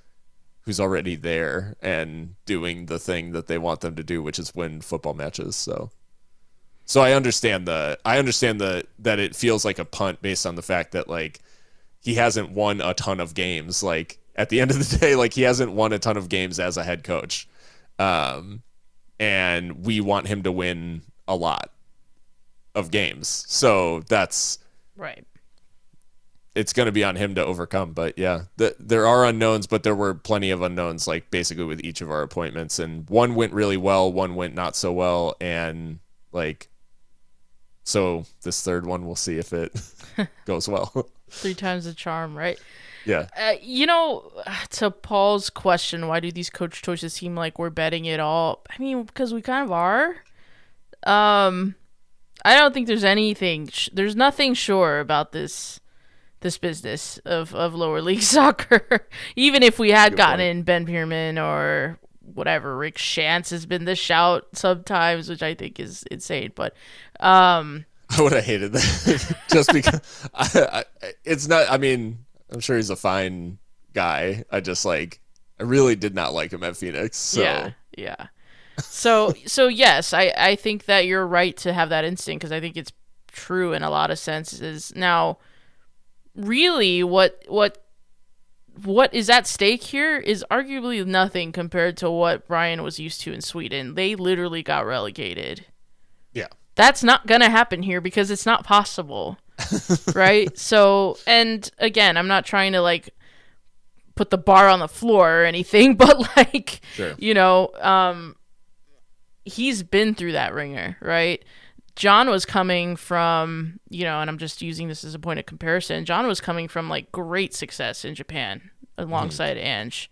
already there and doing the thing that they want them to do, which is win football matches. So I understand that it feels like a punt based on the fact that, like, he hasn't won a ton of games. Like, at the end of the day, like, he hasn't won a ton of games as a head coach. And we want him to win a lot of games. So that's right. It's going to be on him to overcome. But yeah, there are unknowns, but there were plenty of unknowns, like, basically with each of our appointments. And one went really well, one went not so well. And, like, so this third one, we'll see if it goes well. 3 times the charm, right? Yeah. To Paul's question, why do these coach choices seem like we're betting it all? I mean, because we kind of are. I don't think there's anything. There's nothing sure about this business of lower league soccer. Even if we had gotten in Ben Pierman or whatever, Rick Shantz has been the shout sometimes, which I think is insane. But I would have hated that just because it's not. I mean, I'm sure he's a fine guy. I really did not like him at Phoenix. So. Yeah. So yes, I think that you're right to have that instinct, because I think it's true in a lot of senses. Now, really, what is at stake here is arguably nothing compared to what Brian was used to in Sweden. They literally got relegated. Yeah. That's not going to happen here because it's not possible. Right? So, and again, I'm not trying to, like, put the bar on the floor or anything, but, like, sure. he's been through that ringer, right? John was coming from, and I'm just using this as a point of comparison. John was coming from like great success in Japan alongside Ange.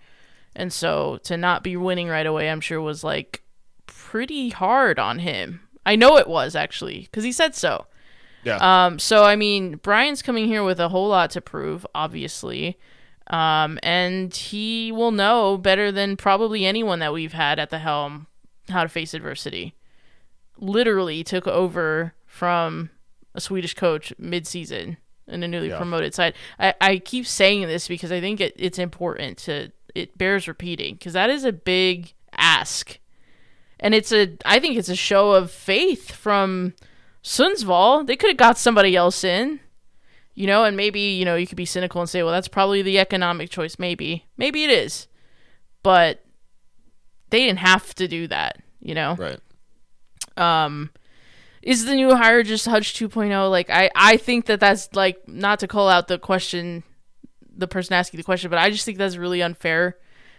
And so to not be winning right away, I'm sure was like pretty hard on him. I know it was actually, because he said so. Yeah. So, I mean, Brian's coming here with a whole lot to prove, obviously. And he will know better than probably anyone that we've had at the helm how to face adversity. Literally took over from a Swedish coach mid-season in a newly promoted side. I keep saying this because I think it's important it bears repeating, because that is a big ask. And I think it's a show of faith from Sundsvall. They could have got somebody else in, and maybe, you could be cynical and say, well, that's probably the economic choice. Maybe it is, but they didn't have to do that, Right. Is the new hire just Hutch 2.0? Like, I think that's like, not to call out the question, the person asking the question, but I just think that's really unfair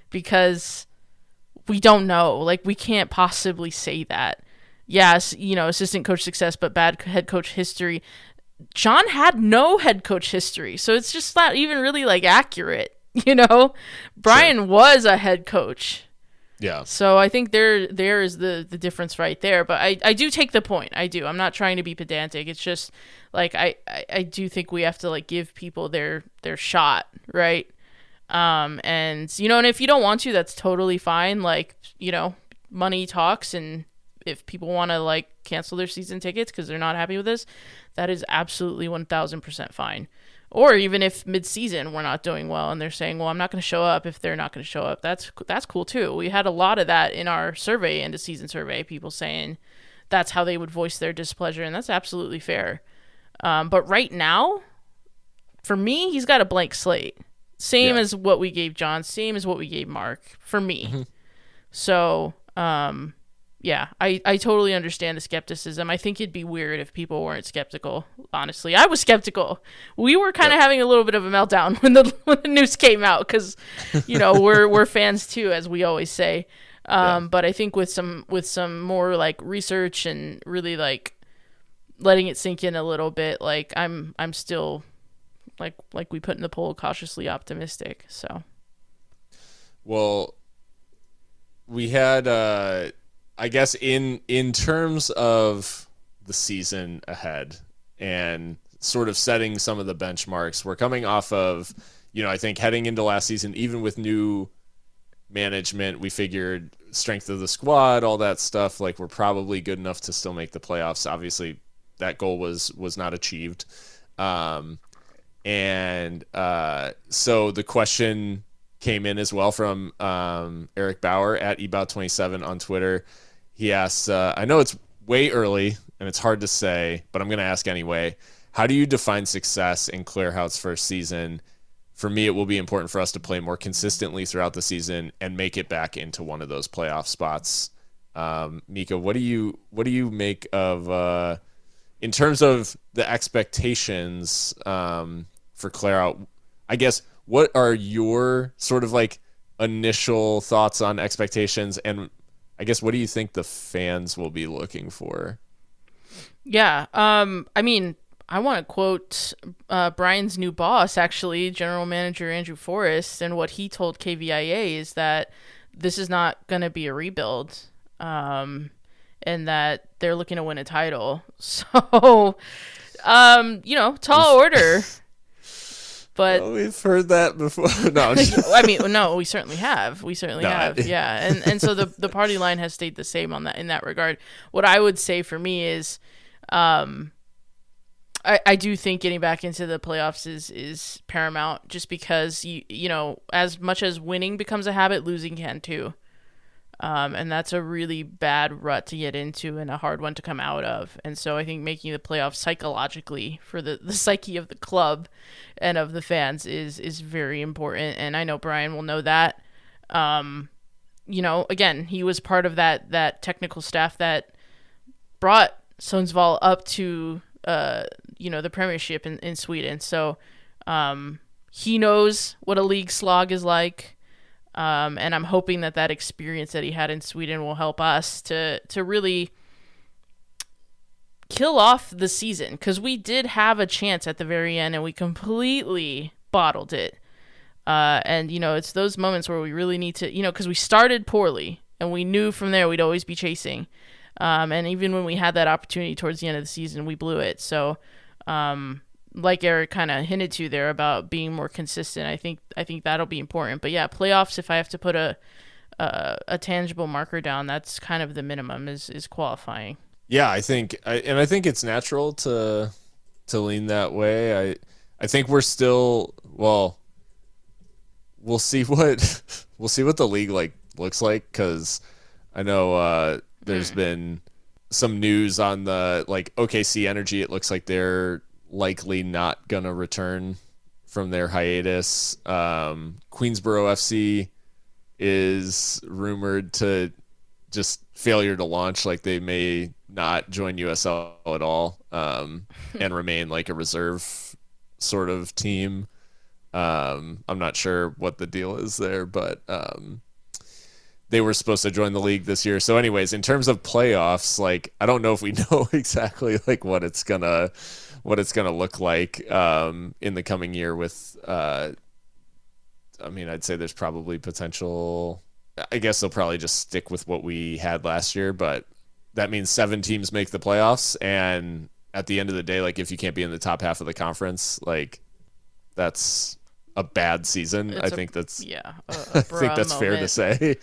because we don't know. Like, we can't possibly say that. Yes, assistant coach success, but bad head coach history. John had no head coach history, so it's just not even really like accurate. Brian was a head coach. Yeah. So I think there is the difference right there. But I do take the point. I do. I'm not trying to be pedantic. It's just like I do think we have to like give people their shot, right? And and if you don't want to, that's totally fine. Like, money talks, and if people want to like cancel their season tickets because they're not happy with this, that is absolutely 1,000% fine. Or even if mid-season we're not doing well and they're saying, well, I'm not going to show up if they're not going to show up, that's cool too. We had a lot of that in our survey, end of season survey, people saying that's how they would voice their displeasure, and that's absolutely fair. But right now, for me, he's got a blank slate. Same as what we gave John, same as what we gave Mark, for me. Mm-hmm. So, I totally understand the skepticism. I think it'd be weird if people weren't skeptical. Honestly, I was skeptical. We were kind of having a little bit of a meltdown when the news came out because, we're fans too, as we always say. But I think with some more like research and really like letting it sink in a little bit, like I'm still like we put in the poll, cautiously optimistic. So, well, we had. I guess in terms of the season ahead and sort of setting some of the benchmarks, we're coming off of, I think heading into last season, even with new management, we figured strength of the squad, all that stuff, like we're probably good enough to still make the playoffs. Obviously, that goal was not achieved. So the question came in as well from Eric Bauer at eBout27 on Twitter. He asks, I know it's way early and it's hard to say, but I'm going to ask anyway. How do you define success in Clarhaut's first season? For me, it will be important for us to play more consistently throughout the season and make it back into one of those playoff spots. Mikka, what do you make of in terms of the expectations for Clarhaut? I guess what are your sort of like initial thoughts on expectations, and I guess what do you think the fans will be looking for? Yeah, I mean, I want to quote Brian's new boss, actually, General Manager Andrew Forrest, and what he told KVIA is that this is not going to be a rebuild, and that they're looking to win a title. So, tall order. But we've heard that before. No, I mean, no, we certainly have. Yeah, and so the party line has stayed the same on that in that regard. What I would say for me is, I do think getting back into the playoffs is paramount. Just because as much as winning becomes a habit, losing can too. And that's a really bad rut to get into and a hard one to come out of. And so I think making the playoffs psychologically for the psyche of the club and of the fans is very important. And I know Brian will know that. Again, he was part of that technical staff that brought Sundsvall up to, the Premiership in Sweden. So he knows what a league slog is like. And I'm hoping that experience that he had in Sweden will help us to really kill off the season, because we did have a chance at the very end and we completely bottled it. And it's those moments where we really need to, because we started poorly and we knew from there we'd always be chasing. And even when we had that opportunity towards the end of the season, we blew it. So, like Eric kind of hinted to there about being more consistent, I think that'll be important. But yeah, playoffs, if I have to put a tangible marker down, that's kind of the minimum is qualifying. Yeah, I think it's natural to lean that way. I think we're still, well, we'll see what the league looks like, because I know there's been some news on the OKC Energy. It looks like they're likely not gonna return from their hiatus. Queensboro FC is rumored to just failure to launch, they may not join USL at all, and remain a reserve sort of team. I'm not sure what the deal is there, but they were supposed to join the league this year. So anyways, in terms of playoffs, I don't know if we know exactly what it's gonna look like in the coming year with I'd say there's probably potential. I guess they'll probably just stick with what we had last year, but that means 7 teams make the playoffs, and at the end of the day, if you can't be in the top half of the conference, that's a bad season. I think that's fair to say.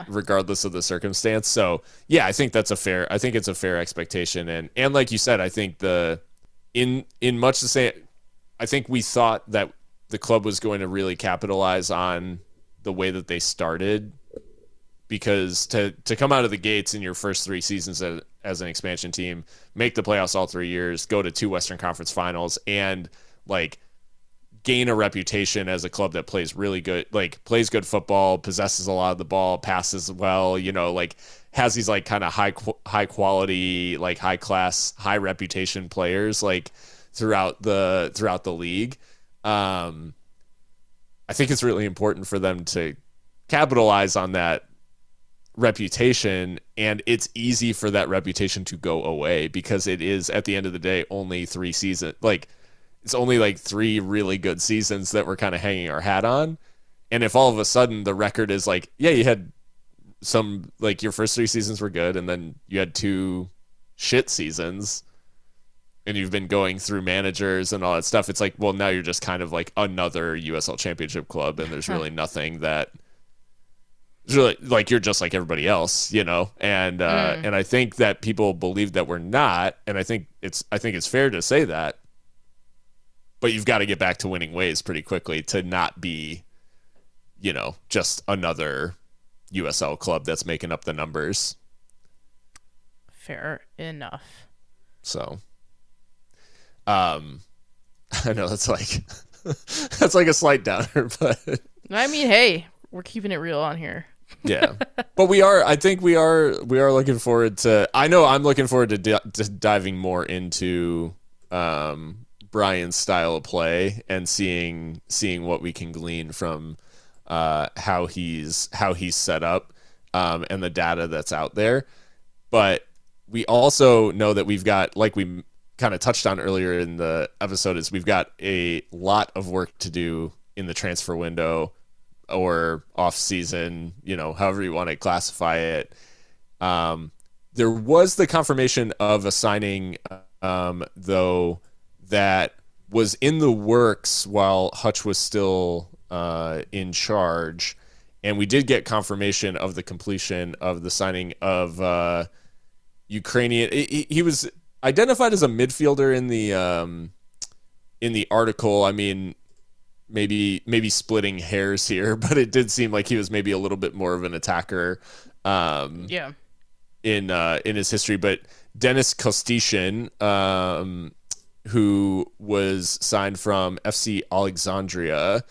Regardless of the circumstance. So yeah, I think it's a fair expectation. And like you said, I think in much the same, I think we thought that the club was going to really capitalize on the way that they started, because to come out of the gates in your first 3 seasons as an expansion team, make the playoffs all 3 years, go to 2 Western Conference finals, and gain a reputation as a club that plays really good, plays good football, possesses a lot of the ball, passes well, has these kind of high quality, high class, high reputation players throughout the league. I think it's really important for them to capitalize on that reputation, and it's easy for that reputation to go away, because it is, at the end of the day, only 3 seasons. It's only 3 really good seasons that we're kind of hanging our hat on. And if all of a sudden the record is you had some, your first 3 seasons were good, and then you had 2 shit seasons, and you've been going through managers and all that stuff, it's well, now you're just kind of another USL Championship club, and there's really nothing that it's really you're just like everybody else, And I think that people believe that we're not, and I think it's fair to say that. But you've got to get back to winning ways pretty quickly to not be, just another USL club that's making up the numbers. Fair enough. So, I know that's that's a slight downer, but hey, we're keeping it real on here. Yeah, but I think we are looking forward to. I know I'm looking forward to diving more into Brian's style of play and seeing what we can glean from how he's set up and the data that's out there. But we also know that we've got, we kind of touched on earlier in the episode, is we've got a lot of work to do in the transfer window or off season, however you want to classify it. There was the confirmation of a signing, though, that was in the works while Hutch was still in charge, and we did get confirmation of the completion of the signing of Ukrainian. He was identified as a midfielder in the article. Maybe splitting hairs here, but it did seem like he was maybe a little bit more of an attacker. In his history, but Denys Kostyshyn, who was signed from FC Alexandria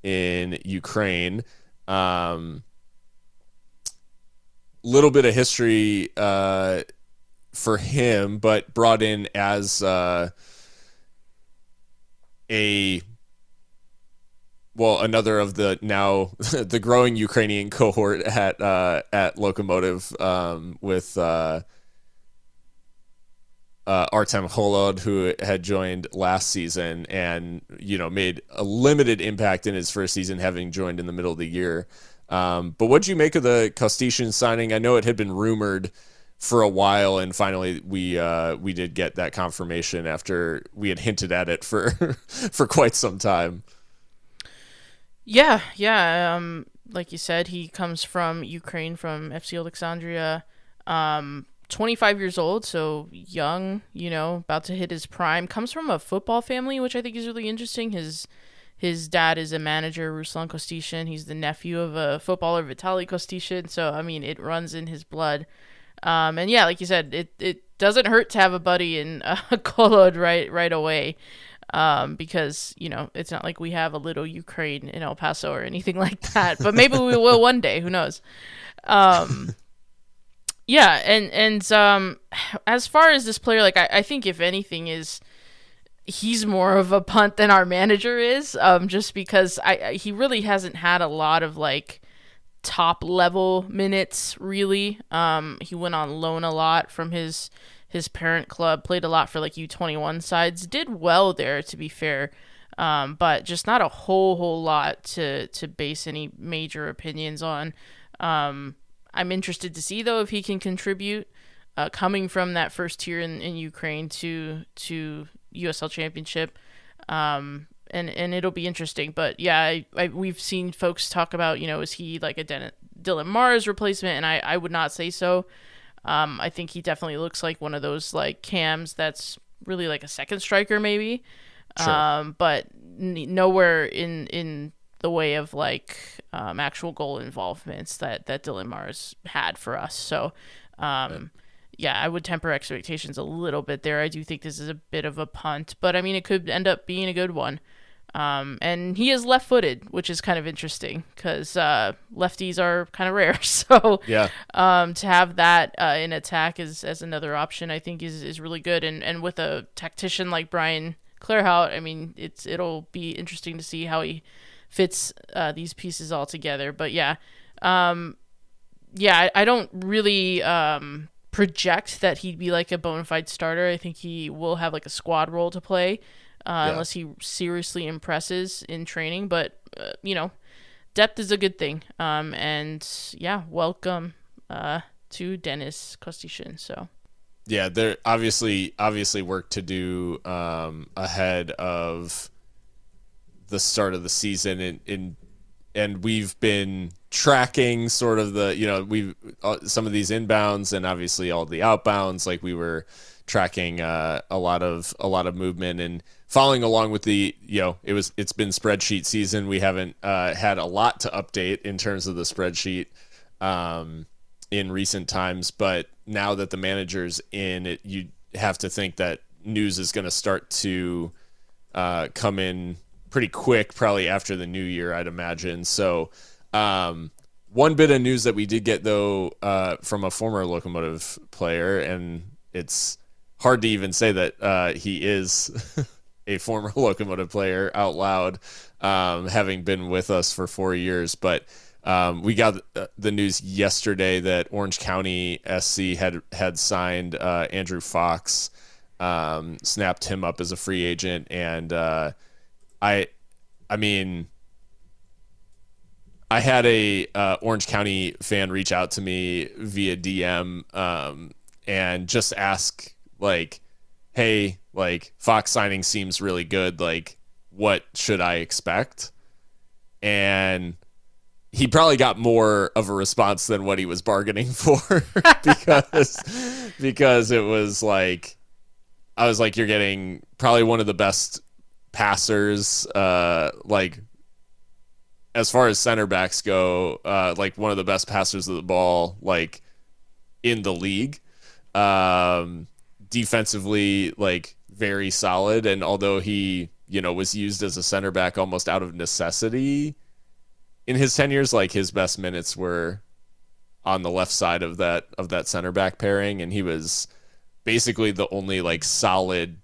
in Ukraine. Little bit of history for him, but brought in as a another of the now the growing Ukrainian cohort at Locomotive, with Artem Holod, who had joined last season and, made a limited impact in his first season, having joined in the middle of the year. But what'd you make of the Kostyshyn signing? I know it had been rumored for a while, and finally we did get that confirmation after we had hinted at it for for quite some time. Yeah. Like you said, he comes from Ukraine, from FC Alexandria. 25 years old, so young, about to hit his prime. Comes from a football family, which I think is really interesting. His dad is a manager, Ruslan Kostyshyn. He's the nephew of a footballer, Vitaly Kostyshyn. So, I mean, it runs in his blood. And yeah, like you said, it doesn't hurt to have a buddy in Kolod right away. Because, it's not like we have a little Ukraine in El Paso or anything like that. But maybe we will one day. Who knows? Yeah, and as far as this player, like I think if anything he's more of a punt than our manager is, just because he really hasn't had a lot of like top level minutes really. He went on loan a lot from his parent club, played a lot for like U21 sides, did well there to be fair, but just not a whole lot to base any major opinions on. I'm interested to see, though, if he can contribute coming from that first tier in Ukraine to USL Championship. And it'll be interesting. But, yeah, we've seen folks talk about, is he like a Dylan Mars replacement? And I would not say so. I think he definitely looks like one of those, like, cams that's really like a second striker maybe. Sure. But nowhere in the way of like actual goal involvements that Dylan Mars had for us. So, yeah, I would temper expectations a little bit there. I do think this is a bit of a punt, but I mean, it could end up being a good one. And he is left-footed, which is kind of interesting because lefties are kind of rare. So, yeah, to have that in attack as another option, I think is really good. And with a tactician like Brian Clarhaut, I mean, it'll be interesting to see how he fits these pieces all together. But yeah, I don't really project that he'd be like a bona fide starter. I think he will have like a squad role to play unless he seriously impresses in training. But, depth is a good thing. And yeah, welcome to Denys Kostyshyn. So. Yeah, there obviously work to do ahead of the start of the season, and we've been tracking sort of the we've some of these inbounds and obviously all the outbounds. Like we were tracking a lot of movement and following along with the it's been spreadsheet season. We haven't had a lot to update in terms of the spreadsheet in recent times, but now that the manager's in it, you have to think that news is going to start to come in pretty quick, probably after the new year, I'd imagine. So one bit of news that we did get, though, from a former Locomotive player, and it's hard to even say that he is a former Locomotive player out loud, having been with us for 4 years. But we got the news yesterday that Orange County SC had signed Andrew Fox, snapped him up as a free agent, and I mean, I had a Orange County fan reach out to me via DM and just ask, like, hey, like, Fox signing seems really good. Like, what should I expect? And he probably got more of a response than what he was bargaining for because it was like, I was like, you're getting probably one of the best passers, like as far as center backs go, like one of the best passers of the ball, like in the league. Defensively, like very solid. And although he, was used as a center back almost out of necessity in his tenures, like his best minutes were on the left side of that center back pairing. And he was basically the only like solid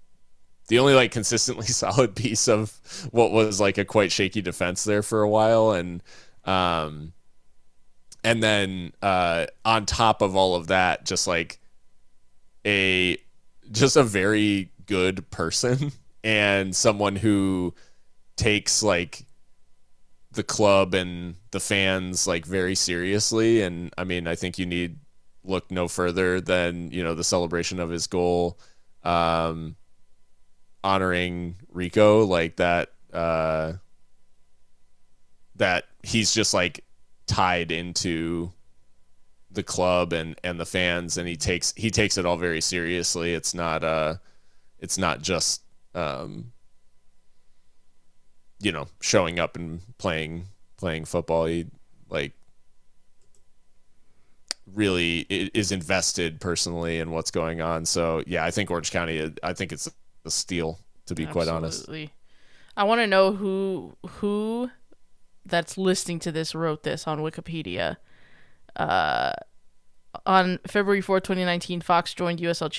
the only like consistently solid piece of what was like a quite shaky defense there for a while. And then on top of all of that, just like a very good person and someone who takes like the club and the fans like very seriously. And I mean, I think you need look no further than, the celebration of his goal, honoring Rico, like that, that he's just like tied into the club and the fans, and he takes it all very seriously. It's not just showing up and playing football. He like really is invested personally in what's going on. So yeah, I think Orange County, I think it's a steal, to be quite honest. I want to know who that's listening to this wrote this on Wikipedia. On February 4, 2019, Fox joined USL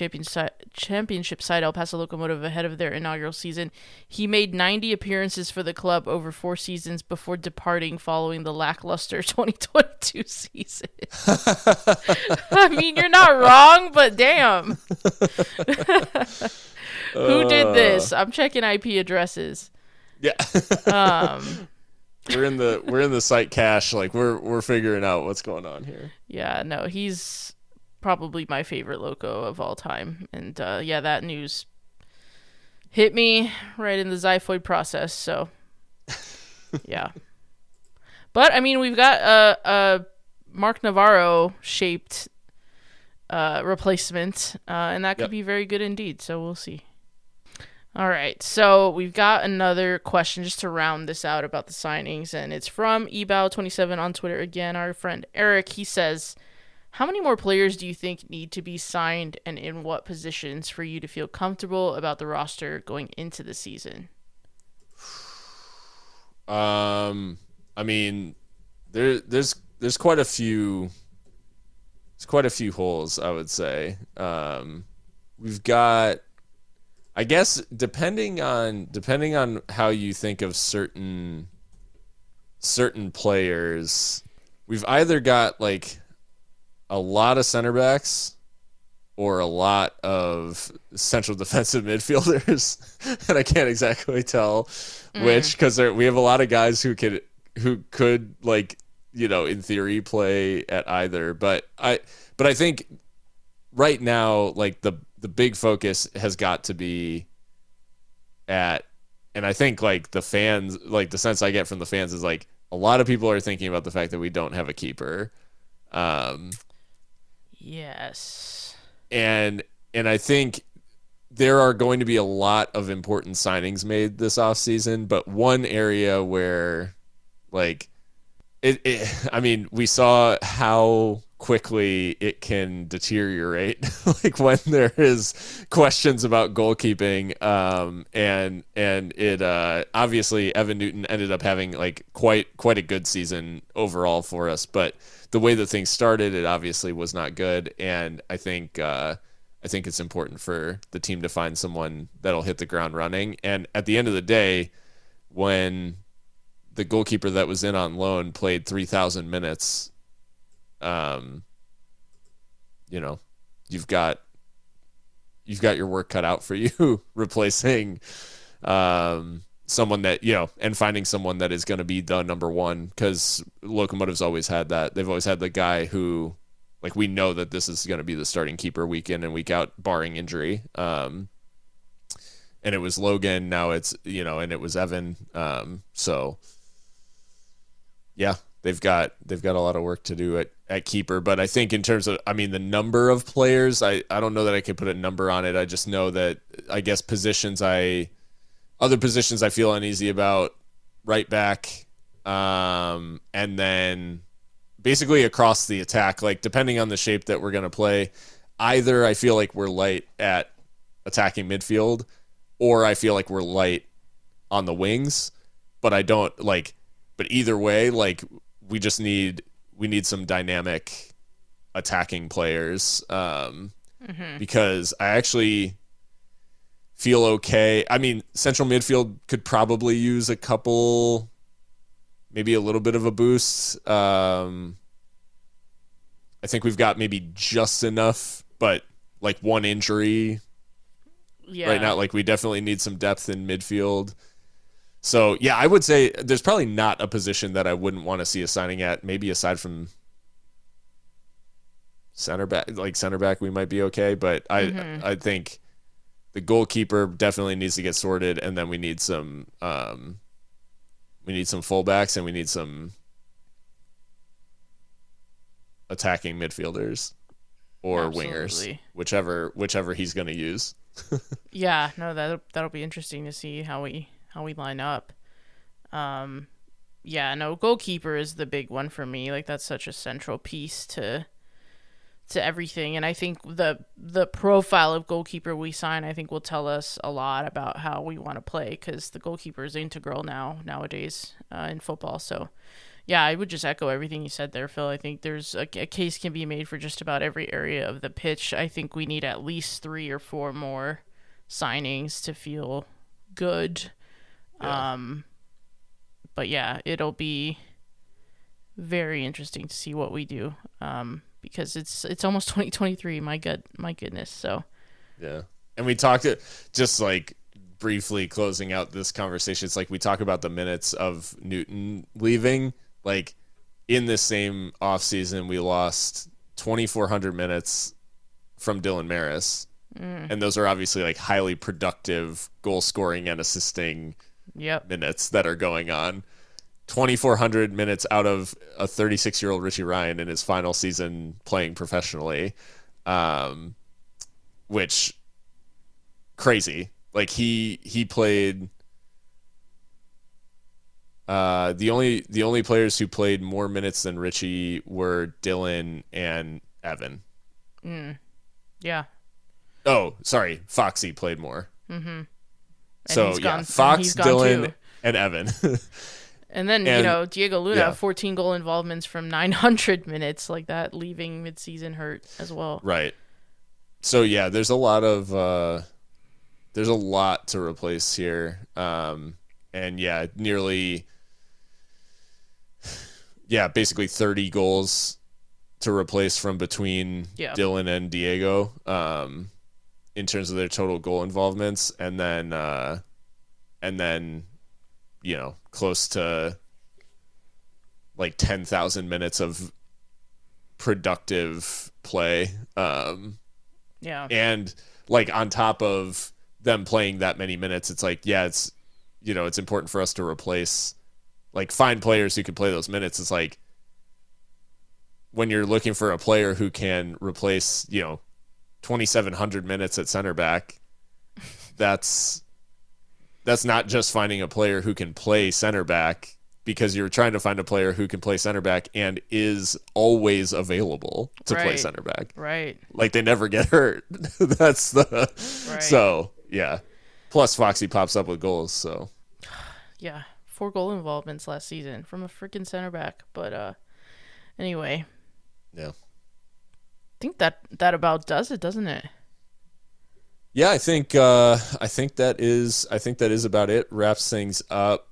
Championship side El Paso Locomotive ahead of their inaugural season. He made 90 appearances for the club over 4 seasons before departing following the lackluster 2022 season. I mean, you're not wrong, but damn. Who did this? I'm checking IP addresses. Yeah. We're in the site cache, like we're figuring out what's going on here. Yeah, no, he's probably my favorite Loco of all time. And yeah, that news hit me right in the xiphoid process, so yeah. But I mean, we've got a Mark Navarro shaped replacement, and that could be very good indeed, so we'll see. All right, so we've got another question just to round this out about the signings, and it's from eBow27 on Twitter again, our friend Eric. He says, how many more players do you think need to be signed, and in what positions for you to feel comfortable about the roster going into the season? I mean, there's quite a few holes, I would say. We've got, I guess, depending on how you think of certain players, we've either got like a lot of center backs or a lot of central defensive midfielders, and I can't exactly tell which, because we have a lot of guys who could like, in theory play at either. But I think right now, like the big focus has got to be at, and I think like the fans, like the sense I get from the fans is like a lot of people are thinking about the fact that we don't have a keeper. Yes. And I think there are going to be a lot of important signings made this offseason, but one area where like I mean, we saw how quickly it can deteriorate, like when there is questions about goalkeeping. And it obviously Evan Newton ended up having like quite a good season overall for us, but the way that things started, it obviously was not good. And I think it's important for the team to find someone that'll hit the ground running. And at the end of the day, when the goalkeeper that was in on loan played 3,000 minutes, you've got your work cut out for you replacing someone that, and finding someone that is going to be the number one, because Locomotive's always had that. They've always had the guy who, like, we know that this is going to be the starting keeper week in and week out, barring injury. And it was Logan. Now it's, and it was Evan. So yeah, they've got a lot of work to do at keeper. But I think in terms of, I mean, the number of players, I don't know that I could put a number on it. I just know that, I guess, other positions I feel uneasy about, right back, and then basically across the attack, like depending on the shape that we're going to play, either I feel like we're light at attacking midfield, or I feel like we're light on the wings, but either way, like we need some dynamic attacking players, because feel okay. I mean, central midfield could probably use a couple, maybe a little bit of a boost. I think we've got maybe just enough, but like one injury right now, like we definitely need some depth in midfield. So yeah, I would say there's probably not a position that I wouldn't want to see a signing at, maybe aside from center back. Like center back, we might be okay, but I think the goalkeeper definitely needs to get sorted, and then we need some fullbacks, and we need some attacking midfilders or wingers, whichever he's going to use. Yeah, no, that'll be interesting to see how we line up. Yeah, no, goalkeeper is the big one for me. Like, that's such a central piece to everything, and I think the profile of goalkeeper we sign, I think, will tell us a lot about how we want to play, because the goalkeeper is integral nowadays in football. So yeah, I would just echo everything you said there, Phil. I think there's a case can be made for just about every area of the pitch. I think we need at least 3 or 4 more signings to feel good. Yeah. But yeah, it'll be very interesting to see what we do. Because it's almost 2023. My goodness. So yeah, and we talked it just like briefly closing out this conversation. It's like we talk about the minutes of Newton leaving. Like in this same offseason, we lost 2,400 minutes from Dylan Maris, and those are obviously like highly productive goal scoring and assisting minutes that are going on. 2,400 minutes out of a 36-year-old Richie Ryan in his final season playing professionally, which crazy. Like he played. The only players who played more minutes than Richie were Dylan and Evan. Yeah. Oh, sorry, Foxy played more. Mm-hmm. So yeah, Fox, Dylan, and Evan. And then, Diego Luna, 14 goal involvements from 900 minutes, like that leaving midseason hurt as well. Right. So yeah, there's a lot to replace here. And yeah, basically 30 goals to replace from between Dylan and Diego, in terms of their total goal involvements. And then, close to like 10,000 minutes of productive play. And like on top of them playing that many minutes, it's like, it's important for us to replace, like find players who can play those minutes. It's like when you're looking for a player who can replace, 2,700 minutes at center back, that's not just finding a player who can play center back, because you're trying to find a player who can play center back and is always available to play center back. Right. Like they never get hurt. That's the So yeah. Plus Foxy pops up with goals. So yeah, 4 goal involvements last season from a freaking center back. But anyway. Yeah. I think that about does it, doesn't it? Yeah, I think that is about it. Wraps things up.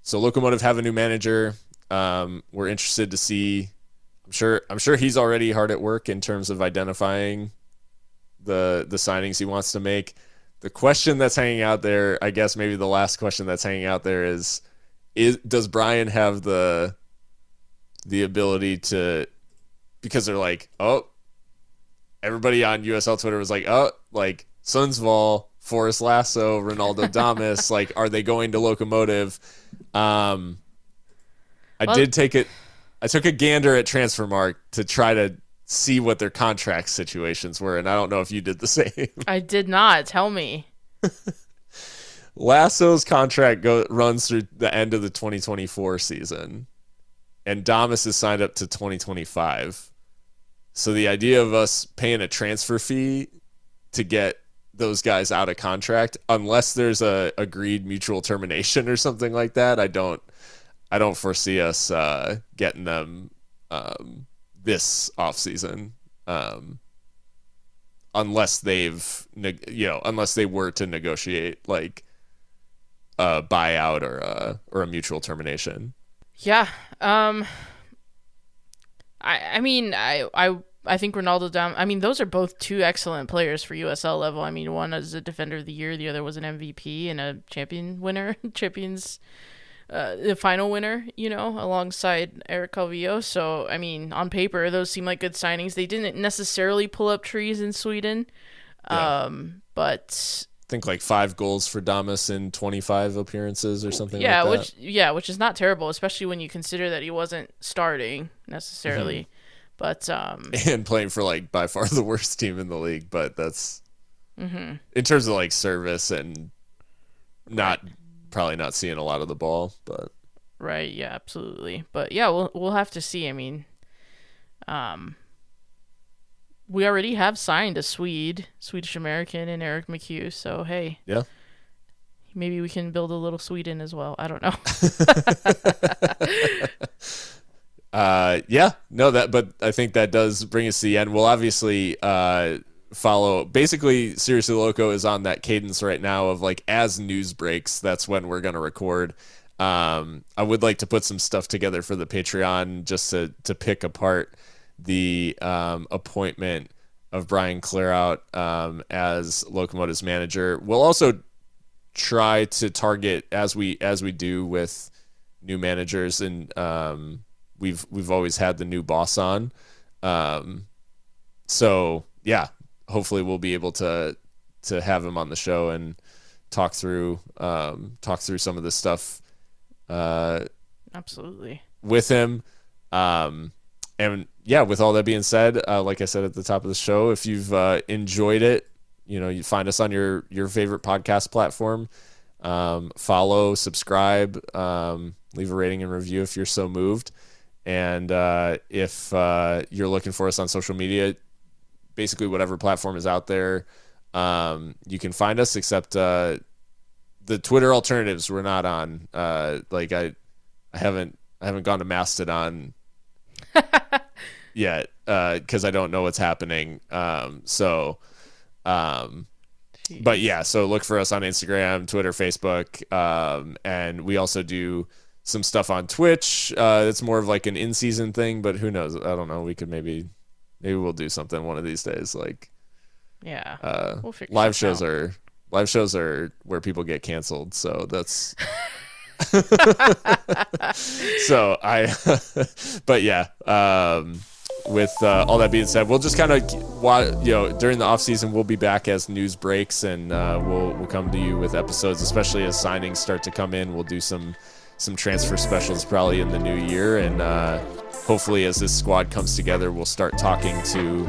So Locomotive have a new manager. We're interested to see. I'm sure he's already hard at work in terms of identifying the signings he wants to make. The question that's hanging out there, I guess maybe the last question that's hanging out there is does Brian have the ability to, because they're like, everybody on USL Twitter was like, like Sundsvall, Forrest Lasso, Ronaldo Damas, like, are they going to Locomotive? I took a gander at Transfermarkt to try to see what their contract situations were, and I don't know if you did the same. I did not. Tell me. Lasso's contract runs through the end of the 2024 season, and Damas is signed up to 2025. So the idea of us paying a transfer fee to get those guys out of contract, unless there's a agreed mutual termination or something like that, I don't foresee us getting them this offseason. unless they've unless they were to negotiate like a buyout or a mutual termination. Yeah. I mean, I think Ronaldo I mean, those are both two excellent players for USL level. I mean, one is a defender of the year, the other was an MVP and a champions the final winner, alongside Eric Calvillo. So, I mean, on paper, those seem like good signings. They didn't necessarily pull up trees in Sweden, but I think like 5 goals for Damas in 25 appearances or something like that. Which is not terrible, especially when you consider that he wasn't starting necessarily. But and playing for like by far the worst team in the league, but that's in terms of like service and probably not seeing a lot of the ball, but right, yeah, absolutely. But yeah, we'll have to see. I mean, we already have signed a Swedish American, and Eric McHugh. So hey, yeah, maybe we can build a little Sweden as well. I don't know. But I think that does bring us to the end. We'll obviously follow. Basically, Seriously Loco is on that cadence right now of like as news breaks, that's when we're gonna record. I would like to put some stuff together for the Patreon just to pick apart the appointment of Brian Clarhaut as Locomotive's manager. We'll also try to target as we do with new managers, and we've always had the new boss on. So yeah, hopefully we'll be able to have him on the show and talk through some of this stuff. Absolutely. With him. And yeah, with all that being said, like I said at the top of the show, if you've enjoyed it, you find us on your favorite podcast platform. Follow, subscribe, leave a rating and review if you're so moved. And if you're looking for us on social media, basically whatever platform is out there, you can find us, except the Twitter alternatives we're not on. Like I haven't gone to Mastodon yet because I don't know what's happening. But yeah, so look for us on Instagram, Twitter, Facebook, and we also do some stuff on Twitch. It's more of like an in-season thing, but who knows? I don't know. We could maybe we'll do something one of these days. Like, yeah, we'll figure live shows are where people get canceled. So that's but yeah. With all that being said, we'll just kind of, during the off season, we'll be back as news breaks, and we'll come to you with episodes, especially as signings start to come in. We'll do some transfer specials probably in the new year, and hopefully as this squad comes together, we'll start talking to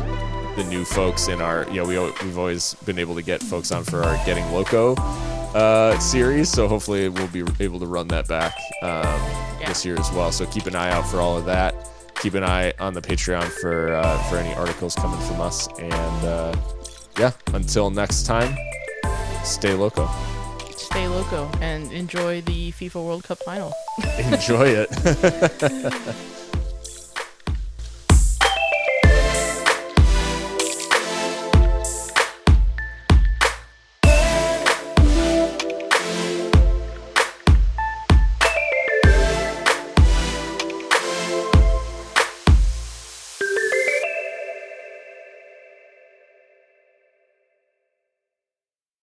the new folks in our, we've always been able to get folks on for our Getting Loco series, so hopefully we'll be able to run that back this year as well. So keep an eye out for all of that. Keep an eye on the Patreon for any articles coming from us, and until next time, stay loco. Stay loco and enjoy the FIFA World Cup final. Enjoy it.